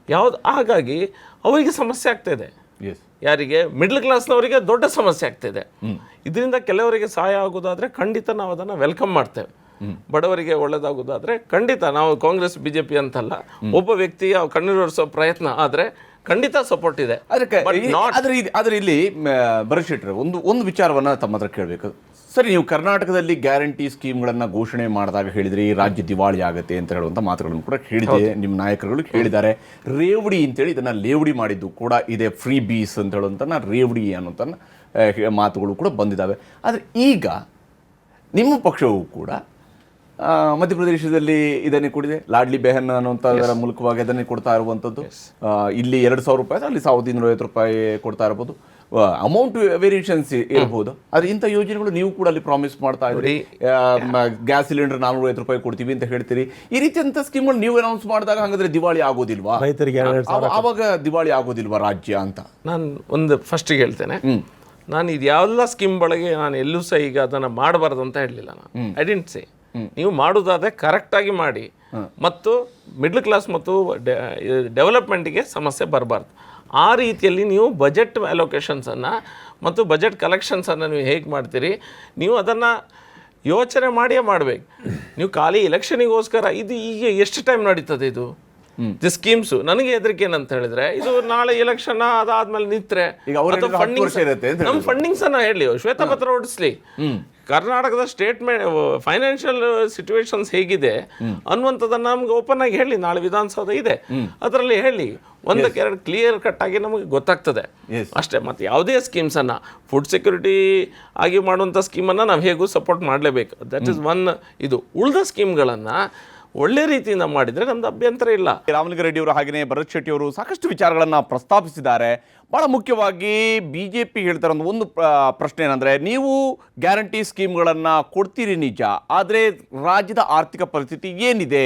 ಯಾವುದು. ಹಾಗಾಗಿ ಅವರಿಗೆ ಸಮಸ್ಯೆ ಆಗ್ತಾಯಿದೆ. ಯಾರಿಗೆ ಮಿಡ್ಲ್ ಕ್ಲಾಸ್ನವರಿಗೆ ದೊಡ್ಡ ಸಮಸ್ಯೆ ಆಗ್ತಿದೆ. ಇದರಿಂದ ಕೆಲವರಿಗೆ ಸಹಾಯ ಆಗೋದಾದರೆ ಖಂಡಿತ ನಾವು ಅದನ್ನು ವೆಲ್ಕಮ್ ಮಾಡ್ತೇವೆ. ಬಡವರಿಗೆ ಒಳ್ಳೇದಾಗೋದಾದರೆ ಖಂಡಿತ ನಾವು ಕಾಂಗ್ರೆಸ್ BJP ಅಂತಲ್ಲ, ಒಬ್ಬ ವ್ಯಕ್ತಿಯ ಕಣ್ಣೀರು ಒರೆಸೋ ಪ್ರಯತ್ನ ಆದರೆ ಖಂಡಿತ ಸಪೋರ್ಟ್ ಇದೆ. ಆದ್ರೆ ಇಲ್ಲಿ ಭರತ್ ಶೆಟ್ಟರ್ ಒಂದು ವಿಚಾರವನ್ನ ತಮ್ಮ ಹತ್ರ ಕೇಳಬೇಕು. ಸರಿ, ನೀವು ಕರ್ನಾಟಕದಲ್ಲಿ ಗ್ಯಾರಂಟಿ ಸ್ಕೀಮ್ಗಳನ್ನ ಘೋಷಣೆ ಮಾಡಿದಾಗ ಹೇಳಿದ್ರಿ ರಾಜ್ಯ ದಿವಾಳಿ ಆಗುತ್ತೆ ಅಂತ ಹೇಳುವಂಥ ಮಾತುಗಳನ್ನು ಕೂಡ ಹೇಳಿದೆ, ನಿಮ್ಮ ನಾಯಕರುಗಳು ಹೇಳಿದ್ದಾರೆ. ರೇವಡಿ ಅಂತೇಳಿ ಇದನ್ನ ಲೇವಡಿ ಮಾಡಿದ್ದು ಕೂಡ ಇದೆ, ಫ್ರೀ ಬೀಸ್ ಅಂತ ಹೇಳುವಂಥ ರೇವಡಿ ಅನ್ನುವಂಥ ಮಾತುಗಳು ಕೂಡ ಬಂದಿದ್ದಾವೆ. ಆದರೆ ಈಗ ನಿಮ್ಮ ಪಕ್ಷವು ಕೂಡ ಮಧ್ಯಪ್ರದೇಶದಲ್ಲಿ ಇದನ್ನೇ ಕೊಡಿದೆ, ಲಾಡ್ಲಿ ಬೆಹನ್ ಅನ್ನುವಂಥದ್ದರ ಮೂಲಕವಾಗಿ ಅದನ್ನೇ ಕೊಡ್ತಾ ಇರುವಂಥದ್ದು. ಇಲ್ಲಿ 2,000 ರೂಪಾಯಿ, ಅಲ್ಲಿ 1,250 ರೂಪಾಯಿ ಕೊಡ್ತಾ ಇರ್ಬೋದು. ಅಮೌಂಟ್ ವೇರಿಯೇಷನ್ಸ್ ಇರಬಹುದು. ಆದರೆ ಇಂಥ ಯೋಜನೆಗಳು ನೀವು ಕೂಡ ಅಲ್ಲಿ ಪ್ರಾಮಿಸ್ ಮಾಡ್ತಾ ಇದ್ರಿ. ಗ್ಯಾಸ್ ಸಿಲಿಂಡರ್ 450 ರೂಪಾಯಿ ಕೊಡ್ತೀವಿ ಅಂತ ಹೇಳ್ತೀರಿ. ಈ ರೀತಿಯಂಥ ಸ್ಕೀಮ್ಗಳು ನೀವು ಅನೌನ್ಸ್ ಮಾಡಿದಾಗ ಹಾಗಾದ್ರೆ ದಿವಾಳಿ ಆಗೋದಿಲ್ವಾ, ರೈತರಿಗೆ ಆವಾಗ ದಿವಾಳಿ ಆಗೋದಿಲ್ವಾ ರಾಜ್ಯ ಅಂತ ನಾನು ಒಂದು ಫಸ್ಟಿಗೆ ಹೇಳ್ತೇನೆ. ನಾನು ಇದು ಯಾವೆಲ್ಲ ಸ್ಕೀಮ್ ಒಳಗೆ ನಾನು ಎಲ್ಲೂ ಸಹ ಈಗ ಅದನ್ನು ಮಾಡಬಾರ್ದು ಅಂತ ಹೇಳಲಿಲ್ಲ. ನಾನು ಐ ಡಿಂಟ್ ಸೇ. ನೀವು ಮಾಡೋದಾದರೆ ಕರೆಕ್ಟಾಗಿ ಮಾಡಿ, ಮತ್ತು ಮಿಡ್ಲ್ ಕ್ಲಾಸ್ ಮತ್ತು ಡೆವಲಪ್ಮೆಂಟಿಗೆ ಸಮಸ್ಯೆ ಬರಬಾರ್ದು. ಆ ರೀತಿಯಲ್ಲಿ ನೀವು ಬಜೆಟ್ ಅಲೋಕೇಶನ್ಸನ್ನು ಮತ್ತು ಬಜೆಟ್ ಕಲೆಕ್ಷನ್ಸನ್ನು ನೀವು ಹೇಗೆ ಮಾಡ್ತೀರಿ, ನೀವು ಅದನ್ನು ಯೋಚನೆ ಮಾಡಿಯೇ ಮಾಡಬೇಕು. ನೀವು ಖಾಲಿ ಎಲೆಕ್ಷನಿಗೋಸ್ಕರ ಇದು ಈಗ ಎಷ್ಟು ಟೈಮ್ ನಡೀತದೆ ಇದು ಸ್ಕೀಮ್ಸು? ನನಗೆ ಹೆದರಿಕೆ ಏನಂತ ಹೇಳಿದ್ರೆ, ಇದು ನಾಳೆ ಎಲೆಕ್ಷನ್ ಅದಾದ್ಮೇಲೆ ನಿಂತ್ರೆ ನಮ್ಮ ಫಂಡಿಂಗ್ಸ್ ಅನ್ನ ಹೇಳಿ ಶ್ವೇತಪತ್ರ ಹೊಡಿಸ್ಲಿ, ಕರ್ನಾಟಕದ ಸ್ಟೇಟ್ಮೆಂಟ್ ಫೈನಾನ್ಷಿಯಲ್ ಸಿಚುವೇಶನ್ಸ್ ಹೇಗಿದೆ ಅನ್ನುವಂಥದ್ದನ್ನು ನಮ್ಗೆ ಓಪನ್ ಆಗಿ ಹೇಳಿ. ನಾಳೆ ವಿಧಾನಸೌಧ ಇದೆ, ಅದರಲ್ಲಿ ಹೇಳಿ, ಒಂದಕ್ಕೆ ಎರಡು ಕ್ಲಿಯರ್ ಕಟ್ ಆಗಿ ನಮಗೆ ಗೊತ್ತಾಗ್ತದೆ ಅಷ್ಟೇ. ಮತ್ತು ಯಾವುದೇ ಸ್ಕೀಮ್ಸನ್ನು ಫುಡ್ ಸೆಕ್ಯೂರಿಟಿ ಆಗಿ ಮಾಡುವಂಥ ಸ್ಕೀಮನ್ನು ನಾವು ಹೇಗೂ ಸಪೋರ್ಟ್ ಮಾಡಲೇಬೇಕು. That is one. ಇದು ಉಳಿದ ಸ್ಕೀಮ್ಗಳನ್ನು ಒಳ್ಳೆ ರೀತಿಯಿಂದ ಮಾಡಿದರೆ ನಮ್ದು ಅಭ್ಯಂತರ ಇಲ್ಲ. ರಾಮಲಿಂಗಾರೆಡ್ಡಿ ಅವರು ಹಾಗೆಯೇ ಭರತ್ ಶೆಟ್ಟಿ ಅವರು ಸಾಕಷ್ಟು ವಿಚಾರಗಳನ್ನು ಪ್ರಸ್ತಾಪಿಸಿದ್ದಾರೆ. ಭಾಳ ಮುಖ್ಯವಾಗಿ BJP ಹೇಳ್ತಾರೆ ಒಂದು ಪ್ರಶ್ನೆ ಏನಂದರೆ, ನೀವು ಗ್ಯಾರಂಟಿ ಸ್ಕೀಮ್ಗಳನ್ನು ಕೊಡ್ತೀರಿ ನಿಜ, ಆದರೆ ರಾಜ್ಯದ ಆರ್ಥಿಕ ಪರಿಸ್ಥಿತಿ ಏನಿದೆ,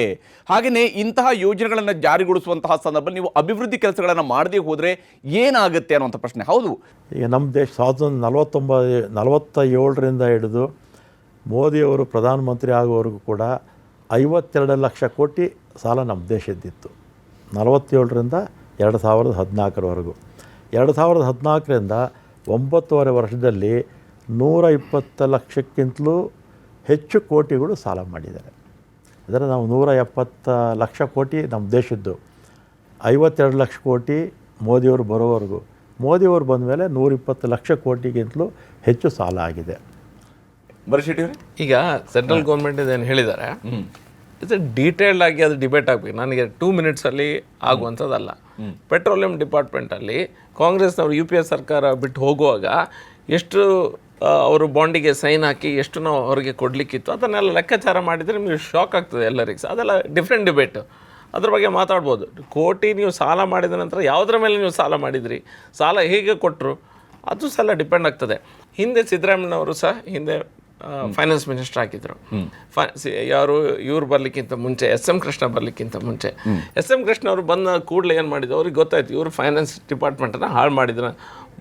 ಹಾಗೆಯೇ ಇಂತಹ ಯೋಜನೆಗಳನ್ನು ಜಾರಿಗೊಳಿಸುವಂತಹ ಸಂದರ್ಭದಲ್ಲಿ ನೀವು ಅಭಿವೃದ್ಧಿ ಕೆಲಸಗಳನ್ನು ಮಾಡದೇ ಹೋದರೆ ಏನಾಗುತ್ತೆ ಅನ್ನುವಂಥ ಪ್ರಶ್ನೆ. ಹೌದು, ಈಗ ನಮ್ಮ ದೇಶ 1947ರಿಂದ ಹಿಡಿದು ಮೋದಿಯವರು ಪ್ರಧಾನಮಂತ್ರಿ ಆಗುವವರೆಗೂ ಕೂಡ 52 ಲಕ್ಷ ಕೋಟಿ ಸಾಲ ನಮ್ಮ ದೇಶದ್ದಿತ್ತು. 47ರಿಂದ 2014ರವರೆಗೂ. 2014ರಿಂದ 9.5 ವರ್ಷದಲ್ಲಿ 120 ಲಕ್ಷಕ್ಕಿಂತಲೂ ಹೆಚ್ಚು ಕೋಟಿಗಳು ಸಾಲ ಮಾಡಿದ್ದಾರೆ. ಅಂದರೆ ನಾವು 170 ಲಕ್ಷ ಕೋಟಿ ನಮ್ಮ ದೇಶದ್ದು, 52 ಲಕ್ಷ ಕೋಟಿ ಮೋದಿಯವರು ಬರೋವರೆಗೂ. ಮೋದಿಯವರು ಬಂದ ಮೇಲೆ 120 ಲಕ್ಷ ಕೋಟಿಗಿಂತಲೂ ಹೆಚ್ಚು ಸಾಲ ಆಗಿದೆ. ಈಗ ಸೆಂಟ್ರಲ್ ಗೌರ್ಮೆಂಟ್ ಏನು ಹೇಳಿದ್ದಾರೆ, ಇದು ಡೀಟೇಲ್ಡ್ ಆಗಿ ಅದು ಡಿಬೇಟ್ ಆಗಬೇಕು. ನನಗೆ 2 ಮಿನಿಟ್ಸಲ್ಲಿ ಆಗುವಂಥದ್ದಲ್ಲ. ಪೆಟ್ರೋಲಿಯಂ ಡಿಪಾರ್ಟ್ಮೆಂಟಲ್ಲಿ ಕಾಂಗ್ರೆಸ್ನವರು UPA ಸರ್ಕಾರ ಬಿಟ್ಟು ಹೋಗುವಾಗ ಎಷ್ಟು ಅವರು ಬಾಂಡಿಗೆ ಸೈನ್ ಹಾಕಿ ಎಷ್ಟು ನಾವು ಅವರಿಗೆ ಕೊಡಲಿಕ್ಕಿತ್ತು ಅದನ್ನೆಲ್ಲ ಲೆಕ್ಕಾಚಾರ ಮಾಡಿದರೆ ನಿಮಗೆ ಶಾಕ್ ಆಗ್ತದೆ ಎಲ್ಲರಿಗೂ ಸಹ. ಅದೆಲ್ಲ ಡಿಫ್ರೆಂಟ್ ಡಿಬೇಟು, ಅದ್ರ ಬಗ್ಗೆ ಮಾತಾಡ್ಬೋದು. ಕೋಟಿ ನೀವು ಸಾಲ ಮಾಡಿದ ನಂತರ ಯಾವುದರ ಮೇಲೆ ನೀವು ಸಾಲ ಮಾಡಿದ್ರಿ, ಸಾಲ ಹೇಗೆ ಕೊಟ್ಟರು, ಅದು ಸಹ ಡಿಪೆಂಡ್ ಆಗ್ತದೆ. ಹಿಂದೆ ಸಿದ್ದರಾಮಯ್ಯನವರು ಸಹ ಹಿಂದೆ ಫೈನಾನ್ಸ್ ಮಿನಿಸ್ಟರ್ ಆಗಿದ್ದರು. ಯಾರು ಇವ್ರು ಬರಲಿಕ್ಕಿಂತ ಮುಂಚೆ, SM ಕೃಷ್ಣ ಬರಲಿಕ್ಕಿಂತ ಮುಂಚೆ. SM ಕೃಷ್ಣ ಅವರು ಬಂದ ಕೂಡಲೇ ಏನು ಮಾಡಿದ್ರು, ಅವ್ರಿಗೆ ಗೊತ್ತಾಯ್ತು ಇವರು ಫೈನಾನ್ಸ್ ಡಿಪಾರ್ಟ್ಮೆಂಟನ್ನು ಹಾಳು ಮಾಡಿದ್ರು.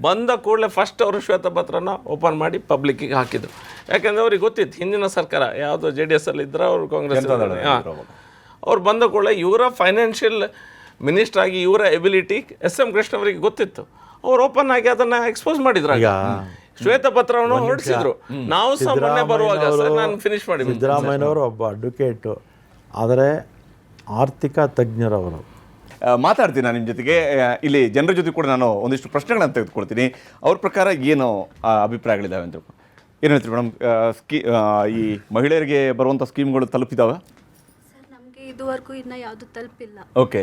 ಬಂದ ಕೂಡಲೇ ಫಸ್ಟ್ ಅವರು ಶ್ವೇತಪತ್ರನ ಓಪನ್ ಮಾಡಿ ಪಬ್ಲಿಕ್ಕಿಗೆ ಹಾಕಿದ್ರು. ಯಾಕೆಂದರೆ ಅವ್ರಿಗೆ ಗೊತ್ತಿತ್ತು ಹಿಂದಿನ ಸರ್ಕಾರ ಯಾವುದೋ JDS ಅಲ್ಲಿ ಇದ್ದರೆ ಅವರು ಕಾಂಗ್ರೆಸ್. ಅವ್ರು ಬಂದ ಕೂಡಲೇ ಇವರ ಫೈನಾನ್ಷಿಯಲ್ ಮಿನಿಸ್ಟರ್ ಆಗಿ ಇವರ ಎಬಿಲಿಟಿ SM ಕೃಷ್ಣ ಅವರಿಗೆ ಗೊತ್ತಿತ್ತು. ಅವ್ರು ಓಪನ್ ಆಗಿ ಅದನ್ನು ಎಕ್ಸ್ಪೋಸ್ ಮಾಡಿದ್ರು. ಶ್ವೇತಪತ್ರವನ್ನು ಹೊರಡಿಸಿದ್ರು. ನಾವು ಸಾಮಾನ್ಯ ಬರುವಾಗ ನಾನು ಫಿನಿಶ್ ಮಾಡಿ, ಸಿದ್ದರಾಮಯ್ಯನವರು ಒಬ್ಬ ಅಡ್ವೊಕೇಟು, ಆದರೆ ಆರ್ಥಿಕ ತಜ್ಞರವರು. ಮಾತಾಡ್ತೀನಿ ನಾನು ನಿಮ್ಮ ಜೊತೆಗೆ. ಇಲ್ಲಿ ಜನರ ಜೊತೆ ಕೂಡ ನಾನು ಒಂದಿಷ್ಟು ಪ್ರಶ್ನೆಗಳನ್ನು ತೆಗೆದುಕೊಳ್ತೀನಿ. ಅವ್ರ ಪ್ರಕಾರ ಏನು ಅಭಿಪ್ರಾಯಗಳಿದ್ದಾವೆ ಅಂತ ಏನು ಹೇಳ್ತೀರಿ ಮೇಡಮ್? ಈ ಮಹಿಳೆಯರಿಗೆ ಬರುವಂಥ ಸ್ಕೀಮ್ಗಳು ತಲುಪಿದಾವೆ? ಇದುವರೆಗೂ ಇನ್ನೂ ಯಾವುದು ತಲುಪಿಲ್ಲ. ಓಕೆ.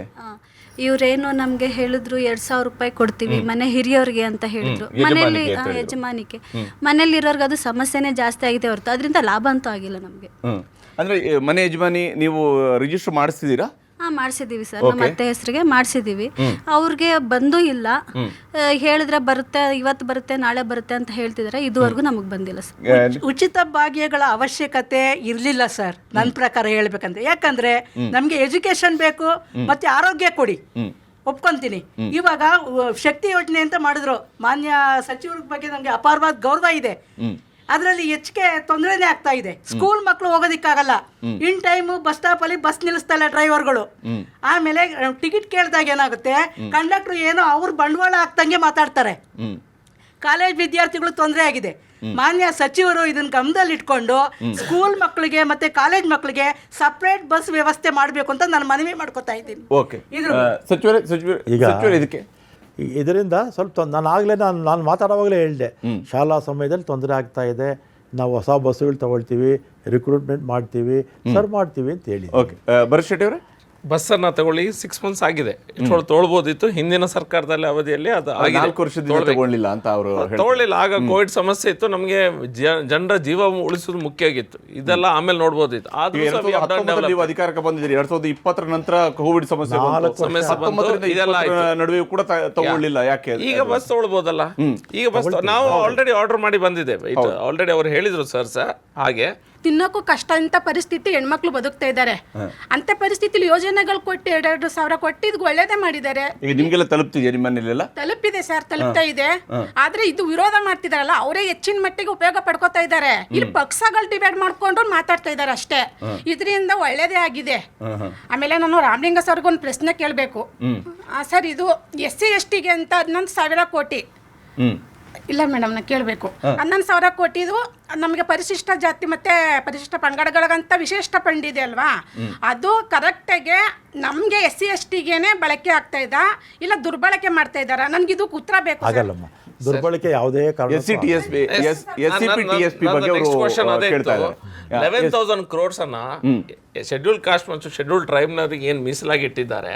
ಇವರೇನು ನಮಗೆ ಹೇಳಿದ್ರು 2,000 ರೂಪಾಯಿ ಕೊಡ್ತೀವಿ ಮನೆ ಹಿರಿಯವ್ರಿಗೆ ಅಂತ ಹೇಳಿದ್ರು. ಮನೆಯಲ್ಲಿ ಯಜಮಾನಿಕೆ ಮನೇಲಿ ಇರೋರ್ಗೆ ಅದು ಸಮಸ್ಯೆನೇ ಜಾಸ್ತಿ ಆಗಿದೆ ಹೊರತು ಅದರಿಂದ ಲಾಭ ಅಂತೂ ಆಗಿಲ್ಲ ನಮಗೆ. ಅಂದರೆ ಮನೆ ಯಜಮಾನಿ ನೀವು ರಿಜಿಸ್ಟರ್ ಮಾಡಿಸ್ತಿದ್ದೀರಾ? ಮಾಡಿಸಿದ್ದೀವಿ ಸರ್, ನಮ್ಮ ಅತ್ತೆ ಹೆಸರಿಗೆ ಮಾಡಿಸಿದ್ದೀವಿ. ಅವ್ರಿಗೆ ಬಂದೂ ಇಲ್ಲ. ಹೇಳಿದ್ರೆ ಬರುತ್ತೆ, ಇವತ್ತು ಬರುತ್ತೆ, ನಾಳೆ ಬರುತ್ತೆ ಅಂತ ಹೇಳ್ತಿದ್ದಾರೆ. ಇದುವರೆಗೂ ನಮಗೆ ಬಂದಿಲ್ಲ ಸರ್. ಉಚಿತ ಭಾಗ್ಯಗಳ ಅವಶ್ಯಕತೆ ಇರಲಿಲ್ಲ ಸರ್ ನನ್ನ ಪ್ರಕಾರ ಹೇಳ್ಬೇಕಂದ್ರೆ. ಯಾಕಂದ್ರೆ ನಮ್ಗೆ ಎಜುಕೇಶನ್ ಬೇಕು ಮತ್ತೆ ಆರೋಗ್ಯ ಕೊಡಿ, ಒಪ್ಕೊಂತೀನಿ. ಇವಾಗ ಶಕ್ತಿ ಯೋಜನೆ ಅಂತ ಮಾಡಿದ್ರು, ಮಾನ್ಯ ಸಚಿವರ ಬಗ್ಗೆ ನಮಗೆ ಅಪಾರವಾದ ಗೌರವ ಇದೆ. ಅದರಲ್ಲಿ ಹೆಚ್ಚಿಗೆ ತೊಂದರೆನೇ ಆಗ್ತಾ ಇದೆ. ಸ್ಕೂಲ್ ಮಕ್ಕಳು ಹೋಗೋದಿಕ್ಕಾಗಲ್ಲ, ಇನ್ ಟೈಮ್ ಬಸ್ ಸ್ಟಾಪ್ ಅಲ್ಲಿ ಬಸ್ ನಿಲ್ಲಿಸ್ತಾ ಇಲ್ಲ ಡ್ರೈವರ್ಗಳು. ಆಮೇಲೆ ಟಿಕೆಟ್ ಕೇಳಿದಾಗ ಏನಾಗುತ್ತೆ, ಕಂಡಕ್ಟರ್ ಏನೋ ಅವ್ರ ಬಂಡವಾಳ ಹಾಕ್ದಂಗೆ ಮಾತಾಡ್ತಾರೆ. ಕಾಲೇಜ್ ವಿದ್ಯಾರ್ಥಿಗಳು ತೊಂದರೆ ಆಗಿದೆ. ಮಾನ್ಯ ಸಚಿವರು ಇದನ್ನ ಗಮನದಲ್ಲಿ ಇಟ್ಕೊಂಡು ಸ್ಕೂಲ್ ಮಕ್ಕಳಿಗೆ ಮತ್ತೆ ಕಾಲೇಜ್ ಮಕ್ಕಳಿಗೆ ಸಪರೇಟ್ ಬಸ್ ವ್ಯವಸ್ಥೆ ಮಾಡಬೇಕು ಅಂತ ನಾನು ಮನವಿ ಮಾಡ್ಕೊತಾ ಇದ್ದೀನಿ. ಓಕೆ ಸಚಿವರೇ ಇದಕ್ಕೆ ಇದರಿಂದ ಸ್ವಲ್ಪ ನಾನು ಮಾತಾಡುವಾಗಲೇ ಹೇಳಿದೆ, ಶಾಲಾ ಸಮಯದಲ್ಲಿ ತೊಂದರೆ ಆಗ್ತಾ ಇದೆ, ನಾವು ಹೊಸ ಬಸ್ಸುಗಳು ತಗೊಳ್ತೀವಿ, ರಿಕ್ರೂಟ್ಮೆಂಟ್ ಮಾಡ್ತೀವಿ, ಸರ್ವ್ ಮಾಡ್ತೀವಿ ಅಂತ ಹೇಳಿ. ಓಕೆ ಭರತ್ ಶೆಟ್ಟಿ ಅವರೇ, ಬಸ್ಸನ್ನು ತಗೊಳ್ಳಿ 6 months ಆಗಿದೆ, ಇಷ್ಟೊಳಗೆ ತೊಗೊಳ್ಬೋದಿತ್ತು. ಹಿಂದಿನ ಸರ್ಕಾರದಲ್ಲಿ ಅವಧಿಯಲ್ಲಿ ಅದು 4 ವರ್ಷದಿಂದ ತಗೊಳ್ಳಿಲ್ಲ ಅಂತ ಅವರು ತಗೊಳ್ಳಿಲ್ಲ. ಆಗ ಕೋವಿಡ್ ಸಮಸ್ಯೆ ಇತ್ತು, ನಮಗೆ ಜನರ ಜೀವ ಉಳಿಸೋದು ಮುಖ್ಯ ಆಗಿತ್ತು. ಇದೆಲ್ಲ ಆಮೇಲೆ ನೋಡ್ಬೋದಿತ್ತು. ನೀವು ಅಧಿಕಾರಕ್ಕೆ ಬಂದಿದ್ದೀರಿ 2020 ನಂತರ ಕೋವಿಡ್ ಸಮಸ್ಯೆ ನಡುವೆ ಕೂಡ ತಗೊಳ್ಳಿಲ್ಲ. ಯಾಕೆ ಈಗ ಬಸ್ ತಗೊಳ್ಬೋದಲ್ಲ? ಈಗ ಬಸ್ ನಾವು ಆಲ್ರೆಡಿ ಆರ್ಡರ್ ಮಾಡಿ ಬಂದಿದ್ದೇವೆ. ಆಲ್ರೆಡಿ ಅವ್ರು ಹೇಳಿದ್ರು ಸರ್ ಹಾಗೆ ತಿನ್ನೋಕ್ಕೂ ಕಷ್ಟ ಅಂತ ಪರಿಸ್ಥಿತಿ ಹೆಣ್ಮಕ್ಳು ಬದುಕ್ತಾ ಇದ್ದಾರೆ. ಅಂತ ಪರಿಸ್ಥಿತಿಲಿ ಯೋಜನೆಗಳು ಕೊಟ್ಟು 2,000 ಕೊಟ್ಟು ಇದು ಒಳ್ಳೇದೇ ಮಾಡಿದ್ದಾರೆ. ಈಗ ನಿಮ್ಗೆಲ್ಲ ತಲುಪ್ತಿದೆ ನಿಮ್ಮ ಮನೆಯಲ್ಲೆಲ್ಲ? ತಲುಪಿದೆ ಸರ್, ತಲುಪ್ತಾ ಇದೆ. ಆದ್ರೆ ಇದು ವಿರೋಧ ಮಾಡ್ತಿದಾರಲ್ಲ, ಅವರೇ ಹೆಚ್ಚಿನ ಮಟ್ಟಿಗೆ ಉಪಯೋಗ ಪಡ್ಕೋತಾ ಇದ್ದಾರೆ. ಇಲ್ಲಿ ಪಕ್ಷಗಳು ಡಿವೈಡ್ ಮಾಡ್ಕೊಂಡು ಮಾತಾಡ್ತಾ ಇದ್ದಾರೆ ಅಷ್ಟೇ. ಇದರಿಂದ ಒಳ್ಳೇದೇ ಆಗಿದೆ. ಆಮೇಲೆ ನಾನು ರಾಮಲಿಂಗ ಸರ್ಗೆ ಒಂದು ಪ್ರಶ್ನೆ ಕೇಳಬೇಕು ಸರ್. ಇದು SC ST ಗೆ ಅಂತ 11,000 ಕೋಟಿ ಇಲ್ಲ ಮೇಡಮ್, ನಾನು ಕೇಳಬೇಕು. 11,000 ಕೋಟಿ ಇದು ನಮಗೆ ಪರಿಶಿಷ್ಟ ಜಾತಿ ಮತ್ತೆ ಪರಿಶಿಷ್ಟ ಪಂಗಡಗಳಿಗಂತ ವಿಶೇಷ ಫಂಡ್ ಇದೆ ಅಲ್ವಾ, ಅದು ಕರೆಕ್ಟಾಗಿ ನಮಗೆ SC ST ಗೆನೆ ಬಳಕೆ ಆಗ್ತಾ ಇದ್ದ ಇಲ್ಲ ದುರ್ಬಳಕೆ ಮಾಡ್ತಾ ಇದ್ದಾರಾ? ನನ್ಗಿದು ಉತ್ತರ ಬೇಕು. ಆಗಲ್ಲಮ್ಮ, ದುರ್ಬಳಕೆ ಯಾವುದೇ ಕಾರಣ. SCTSP ಬಗ್ಗೆ ಅವರು ಕೇಳ್ತಾ ಇದ್ದಾರೆ. 11,000 crores ಅನ್ನ ಶೆಡ್ಯೂಲ್ ಕಾಸ್ಟ್ ಮತ್ತು ಶೆಡ್ಯೂಲ್ ಟ್ರೈಬ್ನವ್ರಿಗೆ ಏನು ಮೀಸಲಾಗಿ ಇಟ್ಟಿದ್ದಾರೆ,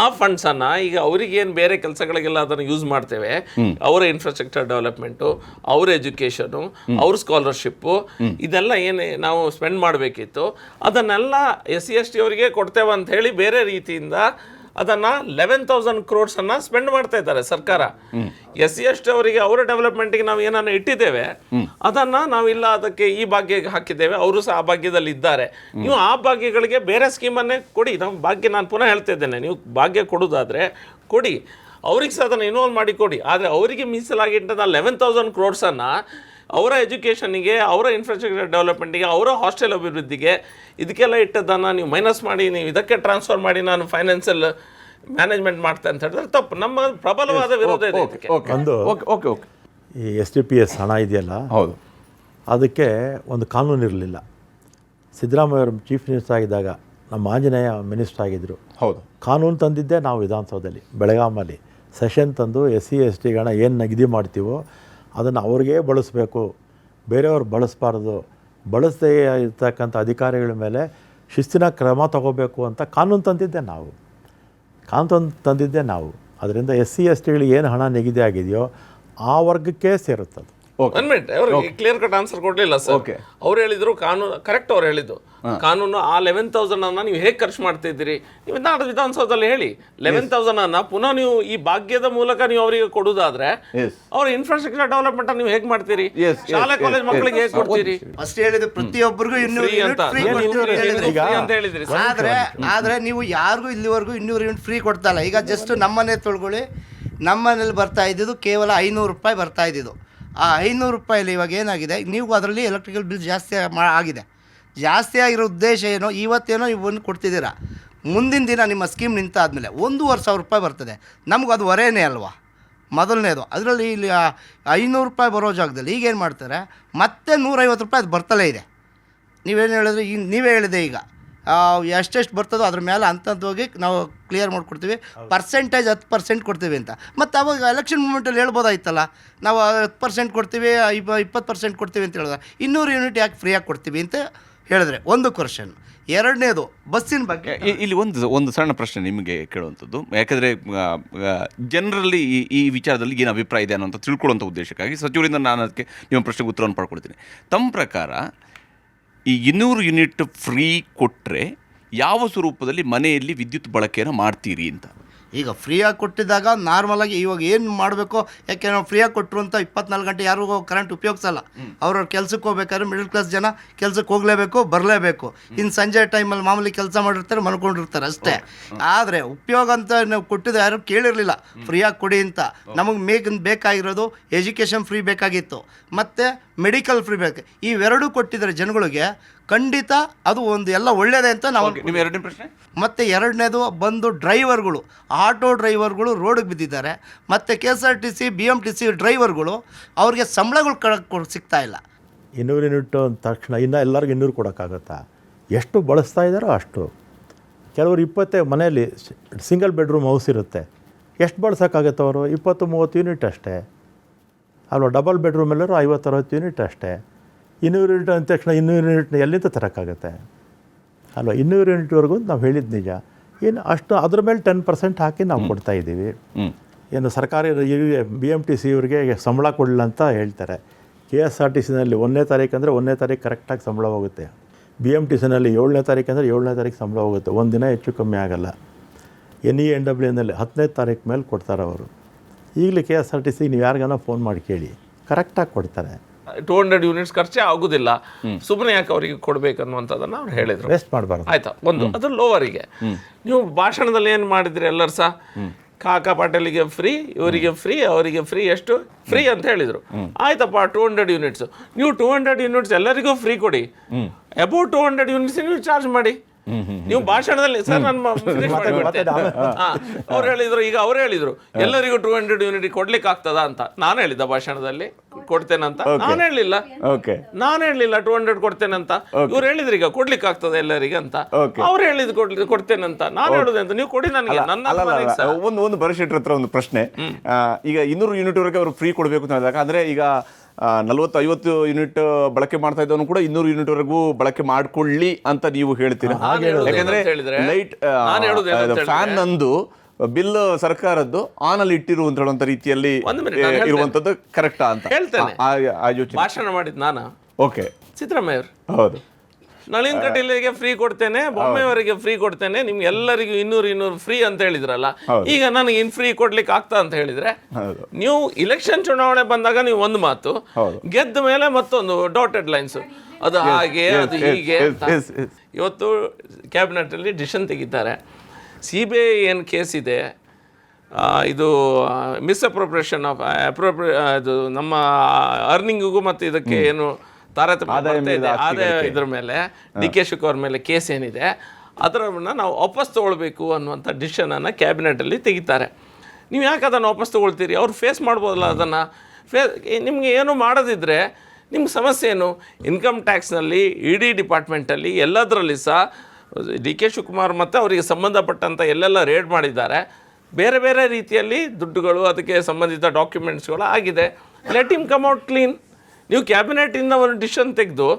ಆ ಫಂಡ್ಸ್ ಅನ್ನ ಈಗ ಅವ್ರಿಗೆ ಏನು ಬೇರೆ ಕೆಲಸಗಳಿಗೆಲ್ಲ ಅದನ್ನು ಯೂಸ್ ಮಾಡ್ತೇವೆ. ಅವರ ಇನ್ಫ್ರಾಸ್ಟ್ರಕ್ಚರ್ ಡೆವಲಪ್ಮೆಂಟು, ಅವ್ರ ಎಜುಕೇಷನು, ಅವ್ರ ಸ್ಕಾಲರ್ಶಿಪ್ಪು, ಇದೆಲ್ಲ ಏನು ನಾವು ಸ್ಪೆಂಡ್ ಮಾಡಬೇಕಿತ್ತು ಅದನ್ನೆಲ್ಲ SC ST ಅವರಿಗೆ ಕೊಡ್ತೇವೆ ಅಂತ ಹೇಳಿ ಬೇರೆ ರೀತಿಯಿಂದ ಅದನ್ನ 11,000 crores ಅನ್ನ ಸ್ಪೆಂಡ್ ಮಾಡ್ತಾ ಇದ್ದಾರೆ ಸರ್ಕಾರ. SC ST ಅವರಿಗೆ ಅವರ ಡೆವಲಪ್ಮೆಂಟ್ಗೆ ನಾವು ಏನನ್ನ ಇಟ್ಟಿದ್ದೇವೆ ಅದನ್ನ ನಾವಿಲ್ಲ ಅದಕ್ಕೆ ಈ ಭಾಗ್ಯಕ್ಕೆ ಹಾಕಿದ್ದೇವೆ, ಅವರು ಸಹ ಆ ಭಾಗ್ಯದಲ್ಲಿ ಇದ್ದಾರೆ. ನೀವು ಆ ಭಾಗ್ಯಗಳಿಗೆ ಬೇರೆ ಸ್ಕೀಮನ್ನೇ ಕೊಡಿ. ನಮ್ಮ ಭಾಗ್ಯ ನಾನು ಪುನಃ ಹೇಳ್ತಾ ಇದ್ದೇನೆ, ನೀವು ಭಾಗ್ಯ ಕೊಡೋದಾದ್ರೆ ಕೊಡಿ, ಅವ್ರಿಗೆ ಸಹ ಅದನ್ನು ಇನ್ವಾಲ್ವ್ ಮಾಡಿ ಕೊಡಿ. ಆದರೆ ಅವರಿಗೆ ಮೀಸಲಾಗಿಟ್ಟದ 11,000 crores ಅನ್ನ ಅವರ ಎಜುಕೇಷನ್ನಿಗೆ, ಅವರ ಇನ್ಫ್ರಾಸ್ಟ್ರಕ್ಚರ್ ಡೆವಲಪ್ಮೆಂಟಿಗೆ, ಅವರ ಹಾಸ್ಟೆಲ್ ಅಭಿವೃದ್ಧಿಗೆ ಇದಕ್ಕೆಲ್ಲ ಇಟ್ಟದನ್ನು ನೀವು ಮೈನಸ್ ಮಾಡಿ ನೀವು ಇದಕ್ಕೆ ಟ್ರಾನ್ಸ್ಫರ್ ಮಾಡಿ ನಾನು ಫೈನಾನ್ಷಿಯಲ್ ಮ್ಯಾನೇಜ್ಮೆಂಟ್ ಮಾಡ್ತೆ ಅಂತ ಹೇಳಿದ್ರೆ ತಪ್ಪು. ನಮ್ಮ ಪ್ರಬಲವಾದ ವಿರೋಧ ಇದೆ. ಒಂದು ಈ STPS ಹಣ ಇದೆಯಲ್ಲ, ಹೌದು, ಅದಕ್ಕೆ ಒಂದು ಕಾನೂನು ಇರಲಿಲ್ಲ. ಸಿದ್ದರಾಮಯ್ಯ ಅವರು ಚೀಫ್ ಮಿನಿಸ್ಟರ್ ಆಗಿದ್ದಾಗ ನಮ್ಮ ಆಂಜನೇಯ ಮಿನಿಸ್ಟರ್ ಆಗಿದ್ದರು. ಹೌದು, ಕಾನೂನು ತಂದಿದ್ದೆ ನಾವು ವಿಧಾನಸೌಧದಲ್ಲಿ ಬೆಳಗಾಮಲ್ಲಿ ಸೆಷನ್ ತಂದು SC ST ಹಣ ಏನು ನಿಗದಿ ಮಾಡ್ತೀವೋ ಅದನ್ನು ಅವ್ರಿಗೆ ಬಳಸಬೇಕು, ಬೇರೆಯವ್ರು ಬಳಸಬಾರ್ದು, ಬಳಸದೇ ಇರ್ತಕ್ಕಂಥ ಅಧಿಕಾರಿಗಳ ಮೇಲೆ ಶಿಸ್ತಿನ ಕ್ರಮ ತಗೋಬೇಕು ಅಂತ ಕಾನೂನು ತಂದಿದ್ದೆ ನಾವು. ಅದರಿಂದ SC STಗಳಿಗೆ ಏನು ಹಣ ನಿಗದಿ ಆಗಿದೆಯೋ ಆ ವರ್ಗಕ್ಕೆ ಸೇರುತ್ತದೆ. ಕ್ಲಿಯರ್ ಕಟ್ ಆನ್ಸರ್ ಕೊಡ್ಲಿಲ್ಲ ಸರ್. ಅವ್ರು ಹೇಳಿದ್ರು ಕಾನೂನು ಕರೆಕ್ಟ್. ಅವ್ರು ಹೇಳಿದ್ದು ಕಾನೂನು ಆ 11,000 ಅನ್ನ ನೀವು ಹೇಗೆ ಖರ್ಚು ಮಾಡ್ತಿದ್ದೀರಿ ನೀವು ವಿಧಾನಸೌಧದಲ್ಲಿ ಹೇಳಿ. 11,000 ಅನ್ನ ಪುನಃ ನೀವು ಈ ಭಾಗ್ಯದ ಮೂಲಕ ನೀವು ಅವರಿಗೆ ಕೊಡುದಾದ್ರೆ ಅವ್ರ ಇನ್ಫ್ರಾಸ್ಟ್ರಕ್ಚರ್ ಡೆವಲಪ್ಮೆಂಟ್ ನೀವು ಹೇಗೆ ಮಾಡ್ತೀರಿ? ಶಾಲಾ ಕಾಲೇಜ್ ಮಕ್ಕಳಿಗೆ ಹೇಗೆ ಕೊಡ್ತೀರಿ? ಅಷ್ಟೇ ಹೇಳಿದ್ರು, ಪ್ರತಿಯೊಬ್ಬರಿಗೂ ಅಂತ ಹೇಳಿದ್ರಿ. ಆದ್ರೆ ನೀವು ಯಾರಿಗೂ ಇಲ್ಲಿವರೆಗೂ 200 ಯೂನಿಟ್ ಫ್ರೀ ಕೊಡ್ತಾ ಇಲ್ಲ. ಈಗ ಜಸ್ಟ್ ನಮ್ಮನೆ ತೊಳ್ಕೊಳ್ಳಿ, ನಮ್ಮನೇಲಿ ಬರ್ತಾ ಇದ್ದಿದ್ದು ಕೇವಲ 500 ರೂಪಾಯಿ ಬರ್ತಾ ಇದ್ದಿದ್ದು. ಆ 500 ರೂಪಾಯಲ್ಲಿ ಇವಾಗ ಏನಾಗಿದೆ, ನೀವು ಅದರಲ್ಲಿ ಎಲೆಕ್ಟ್ರಿಕಲ್ ಬಿಲ್ ಜಾಸ್ತಿ ಆಗಿದೆ. ಜಾಸ್ತಿ ಆಗಿರೋ ಉದ್ದೇಶ ಏನೋ, ಇವತ್ತೇನೋ ಇವನ್ನು ಕೊಡ್ತಿದ್ದೀರಾ, ಮುಂದಿನ ದಿನ ನಿಮ್ಮ ಸ್ಕೀಮ್ ನಿಂತಾದ್ಮೇಲೆ 1,500 ರೂಪಾಯಿ ಬರ್ತದೆ. ನಮಗೂ ಅದು ಹೊರೇನೇ ಅಲ್ವಾ ಮೊದಲನೇದು. ಅದರಲ್ಲಿ ಇಲ್ಲಿ 500 ರೂಪಾಯಿ ಬರೋ ಜಾಗದಲ್ಲಿ ಈಗೇನು ಮಾಡ್ತಾರೆ, ಮತ್ತೆ 150 ರೂಪಾಯಿ ಅದು ಬರ್ತಲೇ ಇದೆ. ನೀವೇನು ಹೇಳಿದ್ರೆ ನೀವೇ ಹೇಳಿದೆ, ಈಗ ಎಷ್ಟೆಷ್ಟು ಬರ್ತದೋ ಅದ್ರ ಮೇಲೆ ಹೋಗಿ ನಾವು ಕ್ಲಿಯರ್ ಮಾಡಿಕೊಡ್ತೀವಿ. ಪರ್ಸೆಂಟೇಜ್ 10% ಕೊಡ್ತೀವಿ ಅಂತ. ಮತ್ತು ಅವಾಗ ಎಲೆಕ್ಷನ್ ಮೂಮೆಂಟಲ್ಲಿ ಹೇಳ್ಬೋದಾಯ್ತಲ್ಲ, ನಾವು 10% ಕೊಡ್ತೀವಿ, 20% ಕೊಡ್ತೀವಿ ಅಂತ ಹೇಳಿದ್ರೆ 200 ಯೂನಿಟ್ ಯಾಕೆ ಫ್ರೀಯಾಗಿ ಕೊಡ್ತೀವಿ ಅಂತ ಹೇಳಿದ್ರೆ ಒಂದು ಕ್ವಶನ್. ಎರಡನೇದು ಬಸ್ಸಿನ ಬಗ್ಗೆ ಇಲ್ಲಿ ಒಂದು ಸಣ್ಣ ಪ್ರಶ್ನೆ ನಿಮಗೆ ಕೇಳುವಂಥದ್ದು. ಯಾಕಂದರೆ ಜನರಲ್ಲಿ ಈ ವಿಚಾರದಲ್ಲಿ ಏನು ಅಭಿಪ್ರಾಯ ಇದೆ ಅನ್ನೋಂಥ ತಿಳ್ಕೊಳ್ಳುವಂಥ ಉದ್ದೇಶಕ್ಕಾಗಿ ಸಚಿವರಿಂದ ನಾನು ಅದಕ್ಕೆ ನಿಮ್ಮ ಪ್ರಶ್ನೆಗೆ ಉತ್ತರವನ್ನು ಪಡ್ಕೊಳ್ತೀನಿ. ತಮ್ಮ ಪ್ರಕಾರ ಈ 200 ಯೂನಿಟ್ ಫ್ರೀ ಕೊಟ್ಟರೆ ಯಾವ ಸ್ವರೂಪದಲ್ಲಿ ಮನೆಯಲ್ಲಿ ವಿದ್ಯುತ್ ಬಳಕೆಯನ್ನು ಮಾಡ್ತೀರಿ ಅಂತ? ಈಗ ಫ್ರೀಯಾಗಿ ಕೊಟ್ಟಿದ್ದಾಗ ನಾರ್ಮಲಾಗಿ ಇವಾಗ ಏನು ಮಾಡಬೇಕು, ಯಾಕೆ ನಾವು ಫ್ರೀಯಾಗಿ ಕೊಟ್ಟರು ಅಂತ 24 ಗಂಟೆ ಯಾರಿಗೂ ಕರೆಂಟ್ ಉಪಯೋಗಿಸಲ್ಲ. ಅವ್ರವ್ರ ಕೆಲ್ಸಕ್ಕೆ ಹೋಗ್ಬೇಕಾದ್ರೆ ಮಿಡಲ್ ಕ್ಲಾಸ್ ಜನ ಕೆಲ್ಸಕ್ಕೆ ಹೋಗಲೇಬೇಕು, ಬರಲೇಬೇಕು. ಇನ್ನು ಸಂಜೆ ಟೈಮಲ್ಲಿ ಮಾಮೂಲಿ ಕೆಲಸ ಮಾಡಿರ್ತಾರೆ, ಮನ್ಕೊಂಡಿರ್ತಾರೆ ಅಷ್ಟೇ. ಆದರೆ ಉಪಯೋಗ ಅಂತ ನಾವು ಕೊಟ್ಟಿದ್ದು ಯಾರು ಕೇಳಿರಲಿಲ್ಲ ಫ್ರೀಯಾಗಿ ಕೊಡಿ ಅಂತ. ನಮಗೆ ಬೇಕಾಗಿರೋದು ಎಜುಕೇಷನ್ ಫ್ರೀ ಬೇಕಾಗಿತ್ತು, ಮತ್ತು ಮೆಡಿಕಲ್ ಫ್ರೀ ಬೇಕು. ಇವೆರಡೂ ಕೊಟ್ಟಿದ್ದಾರೆ ಜನಗಳಿಗೆ. ಖಂಡಿತ ಅದು ಒಂದು ಎಲ್ಲ ಒಳ್ಳೆಯದೇ ಅಂತ ನಾವು. ನಿಮ್ಮ ಎರಡನೇ ಪ್ರಶ್ನೆ? ಮತ್ತು ಎರಡನೇದು ಬಂದು ಡ್ರೈವರ್ಗಳು, ಆಟೋ ಡ್ರೈವರ್ಗಳು ರೋಡಿಗೆ ಬಿದ್ದಿದ್ದಾರೆ. ಮತ್ತು KSRTC BMTC ಡ್ರೈವರ್ಗಳು ಅವ್ರಿಗೆ ಸಂಬಳಗಳು ಸಿಗ್ತಾ ಇಲ್ಲ. 200 ಯೂನಿಟ್ ಅಂದ ತಕ್ಷಣ ಇನ್ನು ಎಲ್ಲರಿಗೂ 200 ಕೊಡೋಕ್ಕಾಗತ್ತಾ? ಎಷ್ಟು ಬಳಸ್ತಾ ಇದ್ದಾರೋ ಅಷ್ಟು. ಕೆಲವರು 20 ಮನೆಯಲ್ಲಿ ಸಿಂಗಲ್ ಬೆಡ್ರೂಮ್ ಹೌಸ್ ಇರುತ್ತೆ, ಎಷ್ಟು ಬಳಸೋಕ್ಕಾಗತ್ತೆ ಅವರು? 20-30 ಯೂನಿಟ್ ಅಷ್ಟೇ ಅಲ್ವಾ? ಡಬಲ್ ಬೆಡ್ರೂಮೆಲ್ಲರೂ 50-60 ಯೂನಿಟ್ ಅಷ್ಟೇ. 200 ಯೂನಿಟ್ ಅಂದ ತಕ್ಷಣ 200 ಯೂನಿಟ್ನ ಎಲ್ಲಿಂದ ತರೋಕ್ಕಾಗತ್ತೆ ಅಲ್ವಾ? 200 ಯೂನಿಟ್ವರೆಗೂ ನಾವು ಹೇಳಿದ್ದು ನಿಜ. ಇನ್ನು ಅಷ್ಟು ಅದ್ರ ಮೇಲೆ 10% ಹಾಕಿ ನಾವು ಕೊಡ್ತಾಯಿದ್ದೀವಿ. ಏನು ಸರ್ಕಾರಿ BMTC ಇವರಿಗೆ ಸಂಬಳ ಕೊಡಲಿಲ್ಲ ಅಂತ ಹೇಳ್ತಾರೆ. KSRTCನಲ್ಲಿ 1ನೇ ತಾರೀಕು ಅಂದರೆ 1ನೇ ತಾರೀಕು ಕರೆಕ್ಟಾಗಿ ಸಂಬಳ ಹೋಗುತ್ತೆ. BMTCನಲ್ಲಿ 7ನೇ ತಾರೀಕು ಅಂದರೆ 7ನೇ ತಾರೀಕು ಸಂಬಳ ಹೋಗುತ್ತೆ, ಒಂದಿನ ಹೆಚ್ಚು ಕಮ್ಮಿ ಆಗೋಲ್ಲ. NENWನಲ್ಲಿ 10ನೇ ತಾರೀಕು ಮೇಲೆ ಕೊಡ್ತಾರೆ ಅವರು. ಈಗಲೇ KSRTC ನೀವು ಯಾರಿಗಾನ ಫೋನ್ ಮಾಡಿ ಕೇಳಿ, ಕರೆಕ್ಟಾಗಿ ಕೊಡ್ತಾರೆ. 200 ಯೂನಿಟ್ಸ್ ಖರ್ಚೇ ಆಗೋದಿಲ್ಲ, ಸುಮ್ಮನೆ ಯಾಕೆ ಅವರಿಗೆ ಕೊಡಬೇಕನ್ನುವಂಥದ್ದನ್ನು ಅವ್ರು ಹೇಳಿದರು. ವೇಸ್ಟ್ ಮಾಡಬಾರ್ದು ಆಯ್ತಾ? ಒಂದು ಅದು ಲೋವರಿಗೆ. ನೀವು ಭಾಷಣದಲ್ಲಿ ಏನು ಮಾಡಿದ್ರಿ ಎಲ್ಲರೂ ಸಹ? ಕಾಕಾ ಪಾಟೀಲಿಗೆ ಫ್ರೀ, ಇವರಿಗೆ ಫ್ರೀ, ಅವರಿಗೆ ಫ್ರೀ, ಎಷ್ಟು ಫ್ರೀ ಅಂತ ಹೇಳಿದರು. ಆಯ್ತಪ್ಪ, 200 ಯೂನಿಟ್ಸ್. ನೀವು 200 ಯೂನಿಟ್ಸ್ ಎಲ್ಲರಿಗೂ ಫ್ರೀ ಕೊಡಿ, ಅಬೌಟ್ 200 ಯೂನಿಟ್ಸ್ ನೀವು ಚಾರ್ಜ್ ಮಾಡಿ. ನೀವು ಭಾಷಣದಲ್ಲಿ ಸರ್ ನಾನು ಅವ್ರು ಹೇಳಿದ್ರು, ಈಗ ಅವ್ರು ಹೇಳಿದ್ರು ಎಲ್ಲರಿಗೂ 200 ಯೂನಿಟ್ ಕೊಡ್ಲಿಕ್ಕೆ ಆಗ್ತದ ಅಂತ. ನಾನು ಹೇಳಿದ್ದ ಭಾಷಣದಲ್ಲಿ ಕೊಡ್ತೇನಂತ? ನಾನು ಹೇಳಲಿಲ್ಲ 200 ಕೊಡ್ತೇನಂತ. ಇವ್ರು ಹೇಳಿದ್ರು ಈಗ ಕೊಡ್ಲಿಕ್ಕೆ ಆಗ್ತದೆ ಎಲ್ಲರಿಗೆ ಅಂತ. ಅವ್ರು ಹೇಳಿದ್ರು ಕೊಡ್ತೇನಂತ. ನಾನು ಹೇಳುದು ಅಂತ, ನೀವು ಕೊಡಿ ನನಗೆ. ನನ್ನ ಒಂದು ಭರಶೆಟ್ರ ಹತ್ರ ಒಂದು ಪ್ರಶ್ನೆ. ಈಗ 200 ಯೂನಿಟ್ ವರೆಗೆ ಅವರು ಫ್ರೀ ಕೊಡಬೇಕು ಅಂತ ಹೇಳಿದಾಗ, ಅಂದ್ರೆ ಈಗ 40-50 ಯೂನಿಟ್ ಬಳಕೆ ಮಾಡ್ತಾ ಇದ್ದವನು ಕೂಡ 200 ಯೂನಿಟ್ ವರೆಗೂ ಬಳಕೆ ಮಾಡ್ಕೊಳ್ಳಿ ಅಂತ ನೀವು ಹೇಳ್ತೀರಾ? ಯಾಕಂದ್ರೆ ಲೈಟ್ ಫ್ಯಾನ್ ನಂದು ಬಿಲ್ ಸರ್ಕಾರದ್ದು ಆನ್ ಅಲ್ಲಿ ಇಟ್ಟಿರು ಅಂತ ಹೇಳುವಂತ ರೀತಿಯಲ್ಲಿ ಇರುವಂತದ್ದು ಕರೆಕ್ಟಾ ಅಂತ ಹೇಳ್ತೇನೆ. ಭಾಷಣ ಮಾಡಿದ್ ನಾನು. ಓಕೆ, ಸಿದ್ದರಾಮಯ್ಯ ಹೌದು. ನಳಿನ್ ಕಟೀಲ್ಗೆ ಫ್ರೀ ಕೊಡ್ತೇನೆ, ಬೊಮ್ಮೆಯವರಿಗೆ ಫ್ರೀ ಕೊಡ್ತೇನೆ, ನಿಮ್ಗೆ ಎಲ್ಲರಿಗೂ 200 ಫ್ರೀ ಅಂತ ಹೇಳಿದ್ರಲ್ಲ, ಈಗ ನನಗೆ ಇನ್ ಫ್ರೀ ಕೊಡ್ಲಿಕ್ಕೆ ಆಗ್ತಾ ಅಂತ ಹೇಳಿದ್ರೆ, ನೀವು ಇಲೆಕ್ಷನ್ ಚುನಾವಣೆ ಬಂದಾಗ ನೀವು ಒಂದು ಮಾತು, ಗೆದ್ದ ಮೇಲೆ ಮತ್ತೊಂದು ಡಾಟೆಡ್ ಲೈನ್ಸ್, ಅದು ಹಾಗೆ ಅದು ಹೀಗೆ ಅಂತ. ಇವತ್ತು ಕ್ಯಾಬಿನೆಟ್ ಅಲ್ಲಿ ಡಿಸಿಷನ್ ತೆಗಿತಾರೆ. CBI ಏನು ಕೇಸ್ ಇದೆ, ಇದು ಮಿಸ್ಅಪ್ರೋಪ್ರಿಯೇಷನ್ ಆಫ್ ಇದು ನಮ್ಮ ಅರ್ನಿಂಗಿಗೂ ಮತ್ತು ಇದಕ್ಕೆ ಏನು ತಾರತಮ್ಯ ಆದಾಯ ಇದ್ರ ಮೇಲೆ DK ಶಿವಕುಮಾರ್ ಮೇಲೆ ಕೇಸ್ ಏನಿದೆ ಅದರನ್ನು ನಾವು ವಾಪಸ್ ತೊಗೊಳ್ಬೇಕು ಅನ್ನುವಂಥ ಡಿಸಿಷನನ್ನು ಕ್ಯಾಬಿನೆಟಲ್ಲಿ ತೆಗಿತಾರೆ. ನೀವು ಯಾಕೆ ಅದನ್ನು ವಾಪಸ್ ತೊಗೊಳ್ತೀರಿ? ಅವ್ರು ಫೇಸ್ ಮಾಡ್ಬೋದಲ್ಲ ಅದನ್ನು. ನಿಮಗೆ ಏನು ಮಾಡೋದಿದ್ರೆ ನಿಮ್ಗೆ ಸಮಸ್ಯೆ ಏನು? ಇನ್ಕಮ್ ಟ್ಯಾಕ್ಸ್ನಲ್ಲಿ, ED ಡಿಪಾರ್ಟ್ಮೆಂಟಲ್ಲಿ, ಎಲ್ಲದರಲ್ಲಿ ಸಹ DK ಶಿವಕುಮಾರ್ ಮತ್ತು ಅವರಿಗೆ ಸಂಬಂಧಪಟ್ಟಂಥ ಎಲ್ಲೆಲ್ಲ ರೇಡ್ ಮಾಡಿದ್ದಾರೆ. ಬೇರೆ ಬೇರೆ ರೀತಿಯಲ್ಲಿ ದುಡ್ಡುಗಳು, ಅದಕ್ಕೆ ಸಂಬಂಧಿತ ಡಾಕ್ಯುಮೆಂಟ್ಸ್ಗಳು ಆಗಿದೆ. Let him come out clean. ನೀವು ಕ್ಯಾಬಿನೆಟಿಂದ ಒಂದು ಡಿಸಿಷನ್ ತೆಗೆದು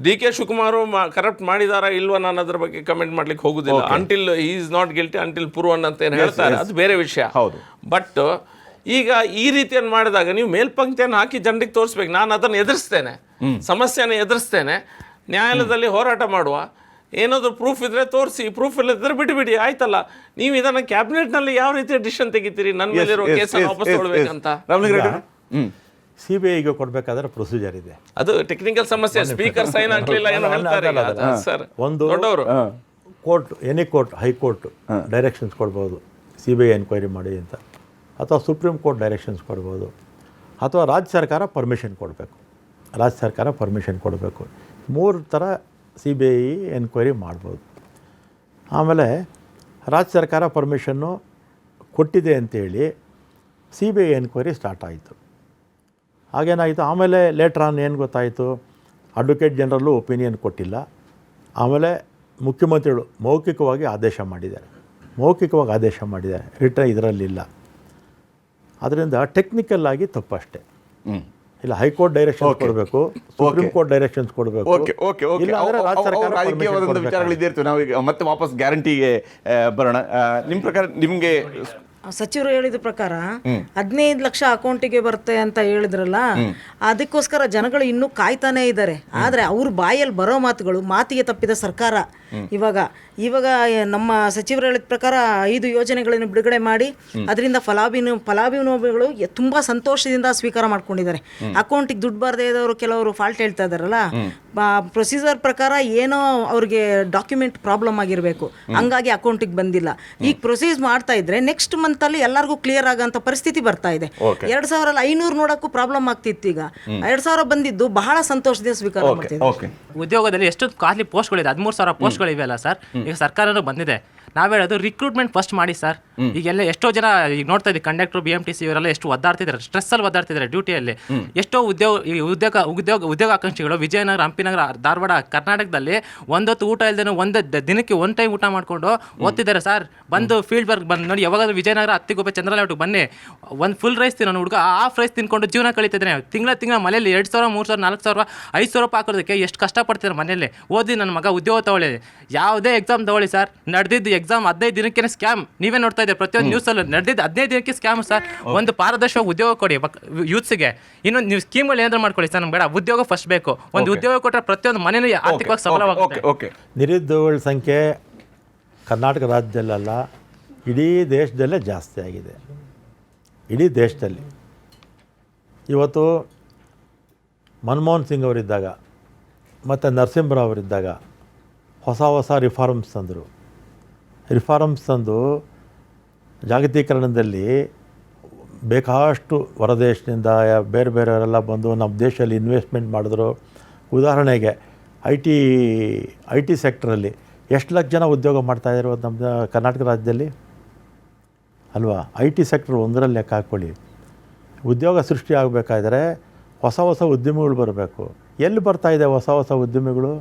DK ಶಿವಕುಮಾರ್ ಕರಪ್ಟ್ ಮಾಡಿದಾರಾ ಇಲ್ವಾ, ನಾನು ಅದ್ರ ಬಗ್ಗೆ ಕಮೆಂಟ್ ಮಾಡ್ಲಿಕ್ಕೆ ಹೋಗುದಿಲ್ಲ. Until he is not guilty until proven ಅಂತ ಏನು ಹೇಳ್ತಾರೆ, ಅದು ಬೇರೆ ವಿಷಯ. ಬಟ್ ಈಗ ಈ ರೀತಿಯನ್ನು ಮಾಡಿದಾಗ ನೀವು ಮೇಲ್ಪಂಕ್ತಿಯನ್ನು ಹಾಕಿ ಜನರಿಗೆ ತೋರಿಸ್ಬೇಕು. ನಾನು ಅದನ್ನು ಎದುರಿಸ್ತೇನೆ, ಸಮಸ್ಯೆನ ಎದುರಿಸ್ತೇನೆ, ನ್ಯಾಯಾಲಯದಲ್ಲಿ ಹೋರಾಟ ಮಾಡುವ. ಏನಾದರೂ ಪ್ರೂಫ್ ಇದ್ರೆ ತೋರಿಸಿ, ಪ್ರೂಫ್ ಇಲ್ಲದಿದ್ರೆ ಬಿಡಿ, ಆಯ್ತಲ್ಲ. ನೀವು ಇದನ್ನು ಕ್ಯಾಬಿನೆಟ್ನಲ್ಲಿ ಯಾವ ರೀತಿ ಡಿಸಿಷನ್ ತೆಗಿತೀರಿ? ನನ್ನ ಮೇಲಿರೋ ಕೇಸನ್ನು ವಾಪಸ್ ತಗೊಳ್ಬೇಕಂತ. CBIಗೆ ಕೊಡಬೇಕಾದ್ರೆ ಪ್ರೊಸೀಜರ್ ಇದೆ, ಅದು ಟೆಕ್ನಿಕಲ್ ಸಮಸ್ಯೆ. ಸ್ಪೀಕರ್ ಸೈನ್ ಹಾಕ್ಲಿಲ್ಲ ಏನೋ ಹೇಳ್ತಾರೆ ಸರ್. ಒಂದು court, any court, high court directions ಕೊಡ್ಬೋದು CBI ಎನ್ಕ್ವೈರಿ ಮಾಡಿ ಅಂತ, ಅಥವಾ ಸುಪ್ರೀಂ ಕೋರ್ಟ್ ಡೈರೆಕ್ಷನ್ಸ್ ಕೊಡ್ಬೋದು, ಅಥವಾ ರಾಜ್ಯ ಸರ್ಕಾರ ಪರ್ಮಿಷನ್ ಕೊಡಬೇಕು. ರಾಜ್ಯ ಸರ್ಕಾರ ಪರ್ಮಿಷನ್ ಕೊಡಬೇಕು. 3 ಥರ CBI ಎನ್ಕ್ವೈರಿ ಮಾಡ್ಬೋದು. ಆಮೇಲೆ ರಾಜ್ಯ ಸರ್ಕಾರ ಪರ್ಮಿಷನ್ನು ಕೊಟ್ಟಿದೆ ಅಂತೇಳಿ CBI ಎನ್ಕ್ವೈರಿ ಸ್ಟಾರ್ಟ್ ಆಯಿತು. ಹಾಗೇನಾಯಿತು, ಆಮೇಲೆ ಲೇಟ್ರ್ ಆನ್ ಏನು ಗೊತ್ತಾಯಿತು, ಅಡ್ವೊಕೇಟ್ ಜನರಲ್ಲು ಒಪಿನಿಯನ್ ಕೊಟ್ಟಿಲ್ಲ. ಆಮೇಲೆ ಮುಖ್ಯಮಂತ್ರಿಗಳು ಮೌಖಿಕವಾಗಿ ಆದೇಶ ಮಾಡಿದ್ದಾರೆ, ರಿಟರ್ನ್ ಇದರಲ್ಲಿಲ್ಲ. ಅದರಿಂದ ಟೆಕ್ನಿಕಲ್ ಆಗಿ ತಪ್ಪಷ್ಟೇ. ಇಲ್ಲ, ಹೈಕೋರ್ಟ್ ಡೈರೆಕ್ಷನ್ಸ್ ಕೊಡಬೇಕು, ಸುಪ್ರೀಂ ಕೋರ್ಟ್ ಡೈರೆಕ್ಷನ್ಸ್ ಕೊಡಬೇಕು. ವಿಚಾರಗಳಿದ್ದೇ ಇರ್ತವೆ. ನಾವೀಗ ಮತ್ತೆ ವಾಪಸ್ ಗ್ಯಾರಂಟಿಗೆ ಬರೋಣ. ನಿಮ್ಮ ಪ್ರಕಾರ ನಿಮಗೆ ಸಚಿವರು ಹೇಳಿದ ಪ್ರಕಾರ 15 ಲಕ್ಷ ಅಕೌಂಟಿಗೆ ಬರುತ್ತೆ ಅಂತ ಹೇಳಿದ್ರಲ್ಲ, ಅದಕ್ಕೋಸ್ಕರ ಜನಗಳು ಇನ್ನೂ ಕಾಯ್ತಾನೆ ಇದ್ದಾರೆ. ಆದರೆ ಅವ್ರ ಬಾಯಲ್ಲಿ ಬರೋ ಮಾತಿಗೆ ತಪ್ಪಿದ ಸರ್ಕಾರ ಇವಾಗ ನಮ್ಮ ಸಚಿವರು ಹೇಳಿದ ಪ್ರಕಾರ 5 ಯೋಜನೆಗಳನ್ನು ಬಿಡುಗಡೆ ಮಾಡಿ ಅದರಿಂದ ಫಲಾನುಭವಿಗಳು ತುಂಬಾ ಸಂತೋಷದಿಂದ ಸ್ವೀಕಾರ ಮಾಡ್ಕೊಂಡಿದ್ದಾರೆ. ಅಕೌಂಟಿಗೆ ದುಡ್ಡು ಬಾರದೇ ಇದ್ದವರು ಕೆಲವರು ಫಾಲ್ಟ್ ಹೇಳ್ತಾ ಇದಾರಲ್ಲ, ಪ್ರೊಸೀಜರ್ ಪ್ರಕಾರ ಏನೋ ಅವ್ರಿಗೆ ಡಾಕ್ಯುಮೆಂಟ್ ಪ್ರಾಬ್ಲಮ್ ಆಗಿರಬೇಕು, ಹಂಗಾಗಿ ಅಕೌಂಟಿಗೆ ಬಂದಿಲ್ಲ. ಈಗ ಪ್ರೊಸೀಸ್ ಮಾಡ್ತಾ ಇದ್ರೆ ನೆಕ್ಸ್ಟ್ ಮಂತ್ ಅಲ್ಲಿ ಎಲ್ಲರಿಗೂ ಕ್ಲಿಯರ್ ಆಗಂತ ಪರಿಸ್ಥಿತಿ ಬರ್ತಾ ಇದೆ. 2500 ನೋಡಕ್ಕೂ ಪ್ರಾಬ್ಲಮ್ ಆಗ್ತಿತ್ತು. ಈಗ 2000 ಬಂದಿದ್ದು ಬಹಳ ಸಂತೋಷದಿಂದ ಸ್ವೀಕಾರ ಮಾಡ್ತಿದ್ದಾರೆ. ಉದ್ಯೋಗದಲ್ಲಿ ಎಷ್ಟು ಖಾಲಿ ಪೋಸ್ಟ್ಗಳಿದೆ, 13,000 ಪೋಸ್ಟ್ಗಳಿವೆಲ್ಲ ಸರ್. ಈಗ ಸರ್ಕಾರನೂ ಬಂದಿದೆ. ನಾವು ಹೇಳೋದು ರಿಕ್ರೂಟ್ಮೆಂಟ್ ಫಸ್ಟ್ ಮಾಡಿ ಸರ್. ಈಗೆಲ್ಲ ಎಷ್ಟೋ ಜನ ಈಗ ನೋಡ್ತಾ ಇದ್ದೀವಿ, ಕಂಡಕ್ಟರ್, BMTC ಇವರೆಲ್ಲ ಎಷ್ಟು ಒದ್ದಾಡ್ತಿದ್ದಾರೆ, ಸ್ಟ್ರೆಸ್ಸಲ್ಲಿ ಒದ್ದಾಡ್ತಿದ್ದಾರೆ ಡ್ಯೂಟಿಯಲ್ಲಿ. ಎಷ್ಟೋ ಉದ್ಯೋಗಾಕಾಂಕ್ಷಿಗಳು ವಿಜಯನಗರ, ಹಂಪಿನಗರ, ಧಾರವಾಡ, ಕರ್ನಾಟಕದಲ್ಲಿ ಒಂದೊತ್ತು ಊಟ ಇಲ್ದೇನೋ ದಿನಕ್ಕೆ 1 ಟೈಮ್ ಊಟ ಮಾಡಿಕೊಂಡು ಓದ್ತಿದ್ದಾರೆ ಸರ್. ಬಂದು ಫೀಲ್ಡ್ ವರ್ಕ್ ಬಂದು ನೋಡಿ, ಯಾವಾಗಾದ್ರೂ ವಿಜಯನಗರ, ಹತ್ತಿಗುಪ್ಪೆ, ಚಂದ್ರಲೇಔಟ್ಗೆ ಬನ್ನಿ, ಒಂದು ಫುಲ್ ರೈಸ್ ತಿನ್ನೋ ಹುಡುಗ ಹಾಫ್ ರೈಸ್ ತಿನ್ಕೊಂಡು ಜೀವನ ಕಳೀತಿದ್ದಾನೆ. ತಿಂಗಳ ಮನೆಯಲ್ಲಿ 2,000, 3,000, 4,000, 5,000 ರೂಪಾಯಿ ಹಾಕೋದಕ್ಕೆ ಎಷ್ಟು ಕಷ್ಟಪಡ್ತಿದ್ದಾರೆ ಮನೆಯಲ್ಲಿ. ಓದಿ ನನ್ನ ಮಗ ಉದ್ಯೋಗ ತಗೊಳ್ಳಿ, ಯಾವುದೇ ಎಕ್ಸಾಮ್ ತಗೊಳ್ಳಿ ಸರ್. ನಡೆದಿದ್ದು ಎಕ್ಸಾಮ್ 15 ದಿನಕ್ಕೆ ಸ್ಕ್ಯಾಮ್. ನೀವೇ ನೋಡ್ತಾ ಇದ್ದೀರಿ ಪ್ರತಿಯೊಂದು ನ್ಯೂಸಲ್ಲೂ ನಡೆದಿದ್ದು 15 ದಿನಕ್ಕೆ ಸ್ಕ್ಯಾಮ್ ಸರ್. ಒಂದು ಪಾರದರ್ಶಕ ಉದ್ಯೋಗ ಕೊಡಿ ಯೂತ್ಸ್ಗೆ. ಇನ್ನೊಂದು ನೀವು ಸ್ಕೀಮ್ಗಳು ಏನಾದ್ರು ಮಾಡ್ಕೊಳ್ಳಿ ಸರ್. ನಮ್ಗೆ ಬೇಡ, ಉದ್ಯೋಗ ಫಸ್ಟ್ ಬೇಕು. ಒಂದು ಉದ್ಯೋಗ ಕೊಟ್ಟರೆ ಪ್ರತಿಯೊಂದು ಮನೆಯೂ ಆರ್ಥಿಕವಾಗಿ ಸಫಲವಾಗುತ್ತೆ. ನಿರುದ್ಯೋಗಿಗಳ ಸಂಖ್ಯೆ ಕರ್ನಾಟಕ ರಾಜ್ಯದಲ್ಲ, ಇಡೀ ದೇಶದಲ್ಲೇ ಜಾಸ್ತಿ ಆಗಿದೆ. ಇಡೀ ದೇಶದಲ್ಲಿ ಇವತ್ತು ಮನಮೋಹನ್ ಸಿಂಗ್ ಅವರಿದ್ದಾಗ ಮತ್ತು ನರಸಿಂಹರಾವ್ ಅವರಿದ್ದಾಗ ಹೊಸ ರಿಫಾರ್ಮ್ಸ್ ತಂದು ಜಾಗತೀಕರಣದಲ್ಲಿ ಬೇಕಾಷ್ಟು ಹೊರದೇಶದಿಂದ ಬೇರೆಯವರೆಲ್ಲ ಬಂದು ನಮ್ಮ ದೇಶದಲ್ಲಿ ಇನ್ವೆಸ್ಟ್ಮೆಂಟ್ ಮಾಡಿದ್ರು. ಉದಾಹರಣೆಗೆ ಐ ಟಿ ಸೆಕ್ಟ್ರಲ್ಲಿ ಎಷ್ಟು ಲಕ್ಷ ಜನ ಉದ್ಯೋಗ ಮಾಡ್ತಾಯಿದ್ರು ನಮ್ಮ ಕರ್ನಾಟಕ ರಾಜ್ಯದಲ್ಲಿ ಅಲ್ವಾ? IT ಸೆಕ್ಟ್ರ್ ಒಂದರಲ್ಲಿ ಲೆಕ್ಕ ಹಾಕ್ಕೊಳ್ಳಿ. ಉದ್ಯೋಗ ಸೃಷ್ಟಿ ಆಗಬೇಕಾದ್ರೆ ಹೊಸ ಉದ್ಯಮಿಗಳು ಬರಬೇಕು. ಎಲ್ಲಿ ಬರ್ತಾಯಿದೆ ಹೊಸ ಉದ್ಯಮಿಗಳು?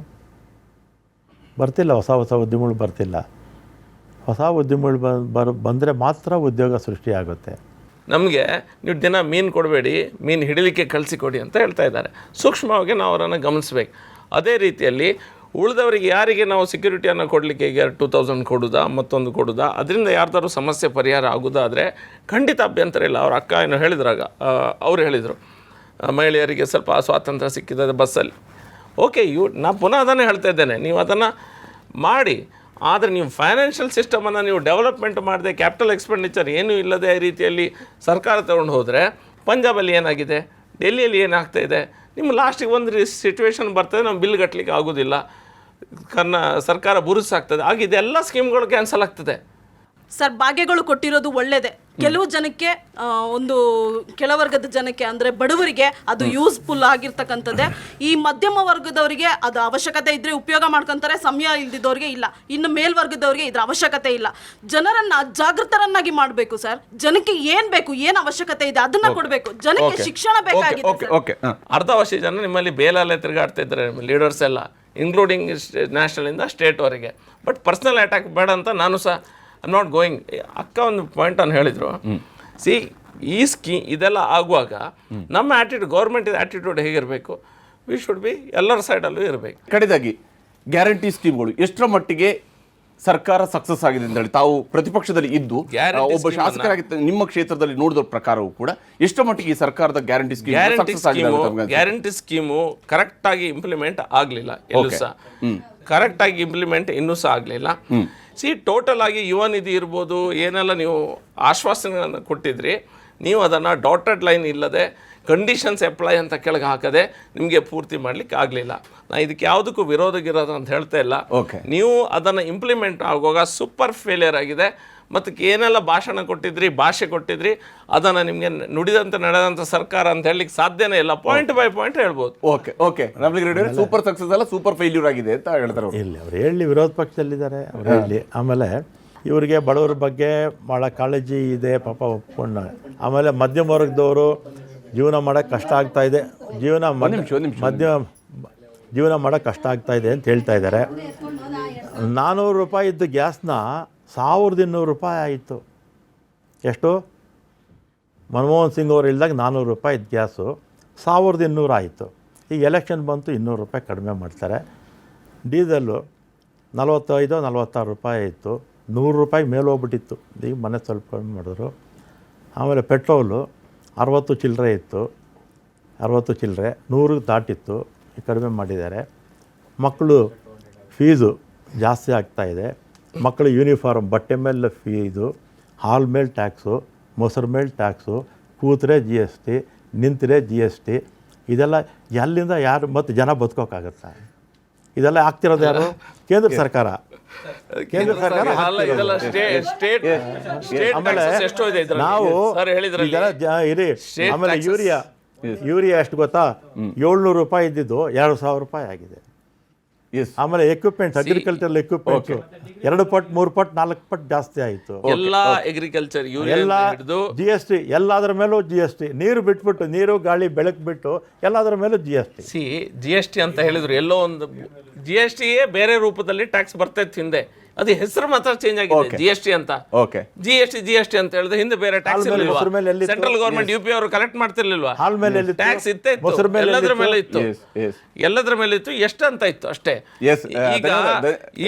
ಬರ್ತಿಲ್ಲ. ಹೊಸ ಉದ್ಯಮಿಗಳು ಬರ್ತಿಲ್ಲ. ಹೊಸ ಉದ್ಯಮಿಗಳು ಬಂದರೆ ಮಾತ್ರ ಉದ್ಯೋಗ ಸೃಷ್ಟಿ ಆಗುತ್ತೆ. ನಮಗೆ ನೀವು ದಿನ ಮೀನು ಕೊಡಬೇಡಿ, ಮೀನು ಹಿಡಿಲಿಕ್ಕೆ ಕಳಿಸಿಕೊಡಿ ಅಂತ ಹೇಳ್ತಾ ಇದ್ದಾರೆ. ಸೂಕ್ಷ್ಮವಾಗಿ ನಾವು ಅವರನ್ನು ಗಮನಿಸ್ಬೇಕು. ಅದೇ ರೀತಿಯಲ್ಲಿ ಉಳಿದವರಿಗೆ ಯಾರಿಗೆ ನಾವು ಸೆಕ್ಯೂರಿಟಿಯನ್ನು ಕೊಡಲಿಕ್ಕೆ ಈಗ 2,000 ಕೊಡೋದಾ, ಮತ್ತೊಂದು ಕೊಡೋದಾ, ಅದರಿಂದ ಯಾರ್ದಾದ್ರು ಸಮಸ್ಯೆ ಪರಿಹಾರ ಆಗೋದಾದರೆ ಖಂಡಿತ ಅಭ್ಯಂತರ ಇಲ್ಲ. ಅವ್ರ ಅಕ್ಕ ಏನು ಹೇಳಿದ್ರಾಗ ಅವ್ರು ಹೇಳಿದರು, ಮಹಿಳೆಯರಿಗೆ ಸ್ವಲ್ಪ ಸ್ವಾತಂತ್ರ್ಯ ಸಿಕ್ಕಿದೆ ಬಸ್ಸಲ್ಲಿ. ಓಕೆ, ನಾನು ಪುನಃ ಅದನ್ನೇ ಹೇಳ್ತಾ ಇದ್ದೇನೆ, ನೀವು ಅದನ್ನು ಮಾಡಿ. ಆದರೆ ನೀವು ಫೈನಾನ್ಷಿಯಲ್ ಸಿಸ್ಟಮನ್ನು ನೀವು ಡೆವಲಪ್ಮೆಂಟ್ ಮಾಡದೆ, ಕ್ಯಾಪಿಟಲ್ ಎಕ್ಸ್ಪೆಂಡಿಚರ್ ಏನೂ ಇಲ್ಲದೆ ಈ ರೀತಿಯಲ್ಲಿ ಸರ್ಕಾರ ತೊಗೊಂಡು ಹೋದರೆ, ಪಂಜಾಬಲ್ಲಿ ಏನಾಗಿದೆ, ಡೆಲ್ಲಿಯಲ್ಲಿ ಏನಾಗ್ತಾಯಿದೆ, ನಿಮ್ಮ ಲಾಸ್ಟಿಗೆ ಒಂದು ಸಿಚುವೇಶನ್ ಬರ್ತದೆ, ನಾವು ಬಿಲ್ ಕಟ್ಟಲಿಕ್ಕೆ ಆಗೋದಿಲ್ಲ, ಸರ್ಕಾರ ಬುರುಸಾಗ್ತದೆ, ಆಗ ಇದೆಲ್ಲ ಸ್ಕೀಮ್ಗಳು ಕ್ಯಾನ್ಸಲ್ ಆಗ್ತದೆ. ಸರ್, ಭಾಗ್ಯಗಳು ಕೊಟ್ಟಿರೋದು ಒಳ್ಳೆಯದೇ. ಕೆಲವು ಜನಕ್ಕೆ, ಒಂದು ಕೆಳವರ್ಗದ ಜನಕ್ಕೆ ಅಂದರೆ ಬಡವರಿಗೆ ಅದು ಯೂಸ್ಫುಲ್ ಆಗಿರ್ತಕ್ಕಂಥದ್ದೇ. ಈ ಮಧ್ಯಮ ವರ್ಗದವರಿಗೆ ಅದು ಅವಶ್ಯಕತೆ ಇದ್ದರೆ ಉಪಯೋಗ ಮಾಡ್ಕೊತಾರೆ, ಸಮಯ ಇಲ್ದಿದ್ದವ್ರಿಗೆ ಇಲ್ಲ. ಇನ್ನು ಮೇಲ್ವರ್ಗದವ್ರಿಗೆ ಇದ್ರ ಅವಶ್ಯಕತೆ ಇಲ್ಲ. ಜನರನ್ನು ಜಾಗೃತರನ್ನಾಗಿ ಮಾಡಬೇಕು ಸರ್. ಜನಕ್ಕೆ ಏನು ಬೇಕು, ಏನು ಅವಶ್ಯಕತೆ ಇದೆ ಅದನ್ನು ಕೊಡಬೇಕು. ಜನಕ್ಕೆ ಶಿಕ್ಷಣ ಬೇಕಾಗಿದೆ. ಅರ್ಧವರ್ಷ ಜನ ನಿಮ್ಮಲ್ಲಿ ಬೇಲಲ್ಲೇ ತಿರುಗಾಡ್ತಾ ಇದ್ದಾರೆ, ಲೀಡರ್ಸ್ ಎಲ್ಲ, ಇನ್ಕ್ಲೂಡಿಂಗ್ ನ್ಯಾಷನಲಿಂದ ಸ್ಟೇಟ್ವರೆಗೆ. ಬಟ್ ಪರ್ಸ್ನಲ್ ಅಟ್ಯಾಕ್ ಬೇಡ ಅಂತ ನಾನು ಸಹ ಐ ನಾಟ್ ಗೋಯಿಂಗ್. ಅಕ್ಕ ಒಂದು ಪಾಯಿಂಟನ್ನು ಹೇಳಿದರು, ಇದೆಲ್ಲ ಆಗುವಾಗ ನಮ್ಮ ಗೌರ್ಮೆಂಟ್ ಆ್ಯಟಿಟ್ಯೂಡ್ ಹೇಗಿರಬೇಕು, ವಿ ಶುಡ್ ಬಿ ಎಲ್ಲರ ಸೈಡಲ್ಲೂ ಇರಬೇಕು. ಕಡೆದಾಗಿ ಗ್ಯಾರಂಟಿ ಸ್ಕೀಮ್ಗಳು ಎಷ್ಟರ ಮಟ್ಟಿಗೆ ಸರ್ಕಾರ ಸಕ್ಸಸ್ ಆಗಿದೆ ಅಂತ ಹೇಳಿ ತಾವು ಪ್ರತಿಪಕ್ಷದಲ್ಲಿ ಇದ್ದು ಒಬ್ಬ ಶಾಸಕರಾಗಿ ನಿಮ್ಮ ಕ್ಷೇತ್ರದಲ್ಲಿ ನೋಡಿದ ಪ್ರಕಾರವೂ ಕೂಡ ಎಷ್ಟರ ಮಟ್ಟಿಗೆ ಈ ಸರ್ಕಾರದ ಗ್ಯಾರಂಟಿ ಸ್ಕೀಮು ಕರೆಕ್ಟಾಗಿ ಇಂಪ್ಲಿಮೆಂಟ್ ಆಗಲಿಲ್ಲ. ಎಲ್ಲೂ ಸಹ ಕರೆಕ್ಟಾಗಿ ಇಂಪ್ಲಿಮೆಂಟ್ ಇನ್ನೂ ಸಹ ಆಗಲಿಲ್ಲ. ಟೋಟಲ್ ಆಗಿ ಯುವ ನಿಧಿ ಇರ್ಬೋದು, ಏನೆಲ್ಲ ನೀವು ಆಶ್ವಾಸನೆಗಳನ್ನು ಕೊಟ್ಟಿದ್ರಿ, ನೀವು ಅದನ್ನು ಡಾಟೆಡ್ ಲೈನ್ ಇಲ್ಲದೆ ಕಂಡೀಷನ್ಸ್ ಅಪ್ಲೈ ಅಂತ ಕೆಳಗೆ ಹಾಕದೆ ನಿಮಗೆ ಪೂರ್ತಿ ಮಾಡಲಿಕ್ಕೆ ಆಗಲಿಲ್ಲ. ನಾನು ಇದಕ್ಕೆ ಯಾವುದಕ್ಕೂ ವಿರೋಧಗಿರೋದು ಅಂತ ಹೇಳ್ತಾ ಇಲ್ಲ. ನೀವು ಅದನ್ನು ಇಂಪ್ಲಿಮೆಂಟ್ ಆಗುವಾಗ ಸೂಪರ್ ಫೇಲಿಯರ್ ಆಗಿದೆ. ಮತ್ತು ಏನೆಲ್ಲ ಭಾಷೆ ಕೊಟ್ಟಿದ್ರಿ ಅದನ್ನು ನಿಮಗೆ ನುಡಿದಂತೆ ನಡೆದಂಥ ಸರ್ಕಾರ ಅಂತ ಹೇಳಲಿಕ್ಕೆ ಸಾಧ್ಯನೇ ಇಲ್ಲ. ಪಾಯಿಂಟ್ ಬೈ ಪಾಯಿಂಟ್ ಹೇಳ್ಬೋದು. ಸೂಪರ್ ಸಕ್ಸಸ್ ಅಲ್ಲ, ಸೂಪರ್ ಫೇಲ್ಯೂರ್ ಆಗಿದೆ ಅಂತ ಹೇಳ್ತಾರೆ. ಇಲ್ಲಿ ಅವ್ರು ಹೇಳಿ, ವಿರೋಧ ಪಕ್ಷದಲ್ಲಿದ್ದಾರೆ ಅವ್ರು ಹೇಳಿ. ಆಮೇಲೆ ಇವರಿಗೆ ಬಡವರ ಬಗ್ಗೆ ಭಾಳ ಕಾಳಜಿ ಇದೆ ಪಾಪ, ಒಪ್ಕೊಂಡು. ಆಮೇಲೆ ಮಧ್ಯಮ ವರ್ಗದವರು ಜೀವನ ಮಾಡೋಕ್ಕೆ ಕಷ್ಟ ಆಗ್ತಾಯಿದೆ, ಜೀವನ ಮಾಡೋಕ್ಕೆ ಕಷ್ಟ ಆಗ್ತಾಯಿದೆ ಅಂತ ಹೇಳ್ತಾ ಇದ್ದಾರೆ. 400 ರೂಪಾಯಿ ಇದ್ದು ಗ್ಯಾಸ್ನ 1,200 ರೂಪಾಯಿ ಆಯಿತು. ಎಷ್ಟು? ಮನಮೋಹನ್ ಸಿಂಗ್ ಅವರು ಇಲ್ದಾಗ 400 ರೂಪಾಯಿ ಇದ್ದು ಗ್ಯಾಸು 1,200 ಆಯಿತು. ಈಗ ಎಲೆಕ್ಷನ್ ಬಂತು, 200 ರೂಪಾಯಿ ಕಡಿಮೆ ಮಾಡ್ತಾರೆ. ಡೀಸೆಲ್ಲು 45-46 ರೂಪಾಯಿ ಇತ್ತು, ₹100 ಮೇಲೆ ಹೋಗ್ಬಿಟ್ಟಿತ್ತು, ಈಗ ಮನೆ ಸ್ವಲ್ಪ ಕಮ್ಮಿ ಮಾಡಿದ್ರು. ಆಮೇಲೆ ಪೆಟ್ರೋಲು 60 ಚಿಲ್ಲರೆ ಇತ್ತು, 60 ಚಿಲ್ಲರೆ 100 ದಾಟಿತ್ತು, ಕಡಿಮೆ ಮಾಡಿದ್ದಾರೆ. ಮಕ್ಕಳು ಫೀಸು ಜಾಸ್ತಿ ಆಗ್ತಾಯಿದೆ. ಮಕ್ಕಳು ಯೂನಿಫಾರ್ಮ್, ಬಟ್ಟೆ ಮೇಲೆ ಫೀಸು, ಹಾಲ್ ಮೇಲೆ ಟ್ಯಾಕ್ಸು, ಮೊಸರು ಮೇಲೆ ಟ್ಯಾಕ್ಸು, ಕೂತ್ರೆ GST, ನಿಂತರೆ GST. ಇದೆಲ್ಲ ಎಲ್ಲಿಂದ ಯಾರು ಮತ್ತು ಜನ ಬದುಕೋಕ್ಕಾಗತ್ತಾ? ಇದೆಲ್ಲ ಆಗ್ತಿರೋದು ಯಾರು? ಕೇಂದ್ರ ಸರ್ಕಾರ. ಕೇಂದ್ರ ಸರ್ಕಾರ ಆಮೇಲೆ ನಾವು ಇರಿ. ಆಮೇಲೆ ಯೂರಿಯಾ ಎಷ್ಟು ಗೊತ್ತಾ? ₹700 ಇದ್ದಿದ್ದು ₹2,000 ಆಗಿದೆ. ಆಮೇಲೆ ಎಕ್ವಿಪ್ಮೆಂಟ್ಸ್, ಅಗ್ರಿಕಲ್ಚರಲ್ ಎಕ್ವಿಪ್ಮೆಂಟ್ಸ್ 2 ಪಟ್ಟು 3 ಪಟ್ಟು 4 ಪಟ್ಟು ಜಾಸ್ತಿ ಆಯಿತು. ಎಲ್ಲ ಅಗ್ರಿಕಲ್ಚರ್ ಎಲ್ಲ GST, ಎಲ್ಲದರ ಮೇಲೂ GST. ನೀರು ಬಿಟ್ಬಿಟ್ಟು, ನೀರು ಗಾಳಿ ಬೆಳಕು ಬಿಟ್ಟು ಎಲ್ಲದರ ಮೇಲೂ GST. GST ಅಂತ ಹೇಳಿದ್ರು, ಎಲ್ಲೋ ಒಂದು GST ಬೇರೆ ರೂಪದಲ್ಲಿ ಟ್ಯಾಕ್ಸ್ ಬರ್ತಾ ಇತ್ತು ಹಿಂದೆ. ಅದು ಹೆಸರು ಮಾತ್ರ ಚೇಂಜ್ ಆಗಿದೆ, GST ಅಂತ. GST ಅಂತ ಹೇಳಿದ್ರೆ ಹಿಂದೆ ಬೇರೆ ಟ್ಯಾಕ್ಸ್ ಇರಲಿಲ್ಲ. ಸೆಂಟ್ರಲ್ ಗವರ್ಮೆಂಟ್ UP ಅವರು ಕಲೆಕ್ಟ್ ಮಾಡ್ತಿರ್ಲಿಲ್ವಾ? ಟ್ಯಾಕ್ಸ್ ಇತ್ತೆ, ಎಲ್ಲದ್ರ ಮೇಲೆ ಇತ್ತು, ಎಲ್ಲದ್ರ ಮೇಲೆ ಇತ್ತು. ಎಷ್ಟು ಅಂತ ಇತ್ತು ಅಷ್ಟೇ.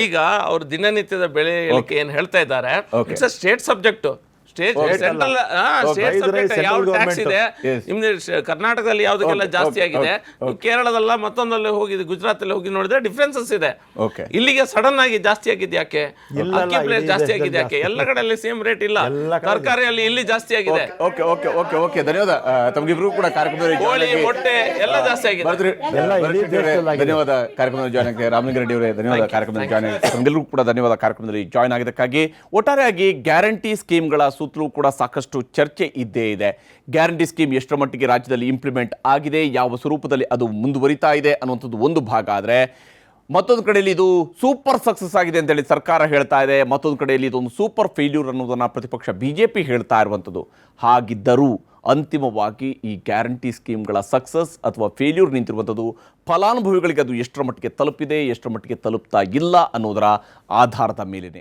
ಈಗ ಅವ್ರು ದಿನನಿತ್ಯದ ಬೆಳೆ ಇಳಿಕೆ ಏನ್ ಹೇಳ್ತಾ ಇದ್ದಾರೆ, it's a state subject. Central ಯಾವ ಟ್ಯಾಕ್ಸ್ ಇದೆ ನಿಮ್ದು ಕರ್ನಾಟಕದಲ್ಲಿ ಯಾವ್ದಕ್ಕೆಲ್ಲ ಜಾಸ್ತಿ ಆಗಿದೆ, ಕೇರಳದಲ್ಲ ಮತ್ತೊಂದಲ್ಲಿ ಹೋಗಿ ಗುಜರಾತ್ ಅಲ್ಲಿ ಹೋಗಿ ನೋಡಿದ್ರೆ ಡಿಫ್ರೆನ್ಸಸ್ ಇದೆ. ಇಲ್ಲಿಗೆ ಸಡನ್ ಆಗಿ ಜಾಸ್ತಿ ಆಗಿದೆ ಯಾಕೆ? ಅಕ್ಕಿ ಪ್ಲೇಟ್ ಜಾಸ್ತಿ ಆಗಿದೆ ಯಾಕೆ? ಎಲ್ಲ ಕಡೆಯಲ್ಲಿ ಸೇಮ್ ರೇಟ್ ಇಲ್ಲ, ತರಕಾರಿಯಲ್ಲಿ ಇಲ್ಲಿ ಜಾಸ್ತಿ ಆಗಿದೆ. ಧನ್ಯವಾದ ತಮಗಿಬ್ರು ಕೂಡ ಕಾರ್ಯಕ್ರಮದಲ್ಲಿ ಕೋಳಿ ಮೊಟ್ಟೆ ಎಲ್ಲ ಜಾಸ್ತಿ ಆಗಿದೆ. ಧನ್ಯವಾದ ಕಾರ್ಯಕ್ರಮದಲ್ಲಿ ಜಾಯ್ನ್ ಆಗಿದೆ ರಾಮಲಿಂಗ ರೆಡ್ಡಿ ಅವರೇ. ಧನ್ಯವಾದ ಕಾರ್ಯಕ್ರಮದಲ್ಲಿ ಜಾಯ್ನ್ ಆಗಿದೆ. ತಮಗೆಲ್ಲರೂ ಕೂಡ ಧನ್ಯವಾದ ಕಾರ್ಯಕ್ರಮದಲ್ಲಿ ಜಾಯ್ನ್ ಆಗಿದ್ದಕ್ಕಾಗಿ. ಒಟ್ಟಾರೆಯಾಗಿ ಗ್ಯಾರಂಟಿ ಸ್ಕೀಮ್ಗಳ ಸುತ್ತಲೂ ಕೂಡ ಸಾಕಷ್ಟು ಚರ್ಚೆ ಇದ್ದೇ ಇದೆ. ಗ್ಯಾರಂಟಿ ಸ್ಕೀಮ್ ಎಷ್ಟರ ಮಟ್ಟಿಗೆ ರಾಜ್ಯದಲ್ಲಿ ಇಂಪ್ಲಿಮೆಂಟ್ ಆಗಿದೆ, ಯಾವ ಸ್ವರೂಪದಲ್ಲಿ ಅದು ಮುಂದುವರಿತಾ ಇದೆ ಅನ್ನುವಂಥದ್ದು ಒಂದು ಭಾಗ. ಆದರೆ ಮತ್ತೊಂದು ಕಡೆಯಲ್ಲಿ ಇದು ಸೂಪರ್ ಸಕ್ಸಸ್ ಆಗಿದೆ ಅಂತೇಳಿ ಸರ್ಕಾರ ಹೇಳ್ತಾ ಇದೆ, ಮತ್ತೊಂದು ಕಡೆಯಲ್ಲಿ ಇದೊಂದು ಸೂಪರ್ ಫೇಲ್ಯೂರ್ ಅನ್ನೋದನ್ನು ಪ್ರತಿಪಕ್ಷ BJP ಹೇಳ್ತಾ ಇರುವಂಥದ್ದು. ಹಾಗಿದ್ದರೂ ಅಂತಿಮವಾಗಿ ಈ ಗ್ಯಾರಂಟಿ ಸ್ಕೀಮ್ಗಳ ಸಕ್ಸಸ್ ಅಥವಾ ಫೇಲ್ಯೂರ್ ನಿಂತಿರುವಂಥದ್ದು ಫಲಾನುಭವಿಗಳಿಗೆ ಅದು ಎಷ್ಟರ ಮಟ್ಟಿಗೆ ತಲುಪಿದೆ, ಎಷ್ಟರ ಮಟ್ಟಿಗೆ ತಲುಪ್ತಾ ಇಲ್ಲ ಅನ್ನೋದರ ಆಧಾರದ ಮೇಲಿದೆ.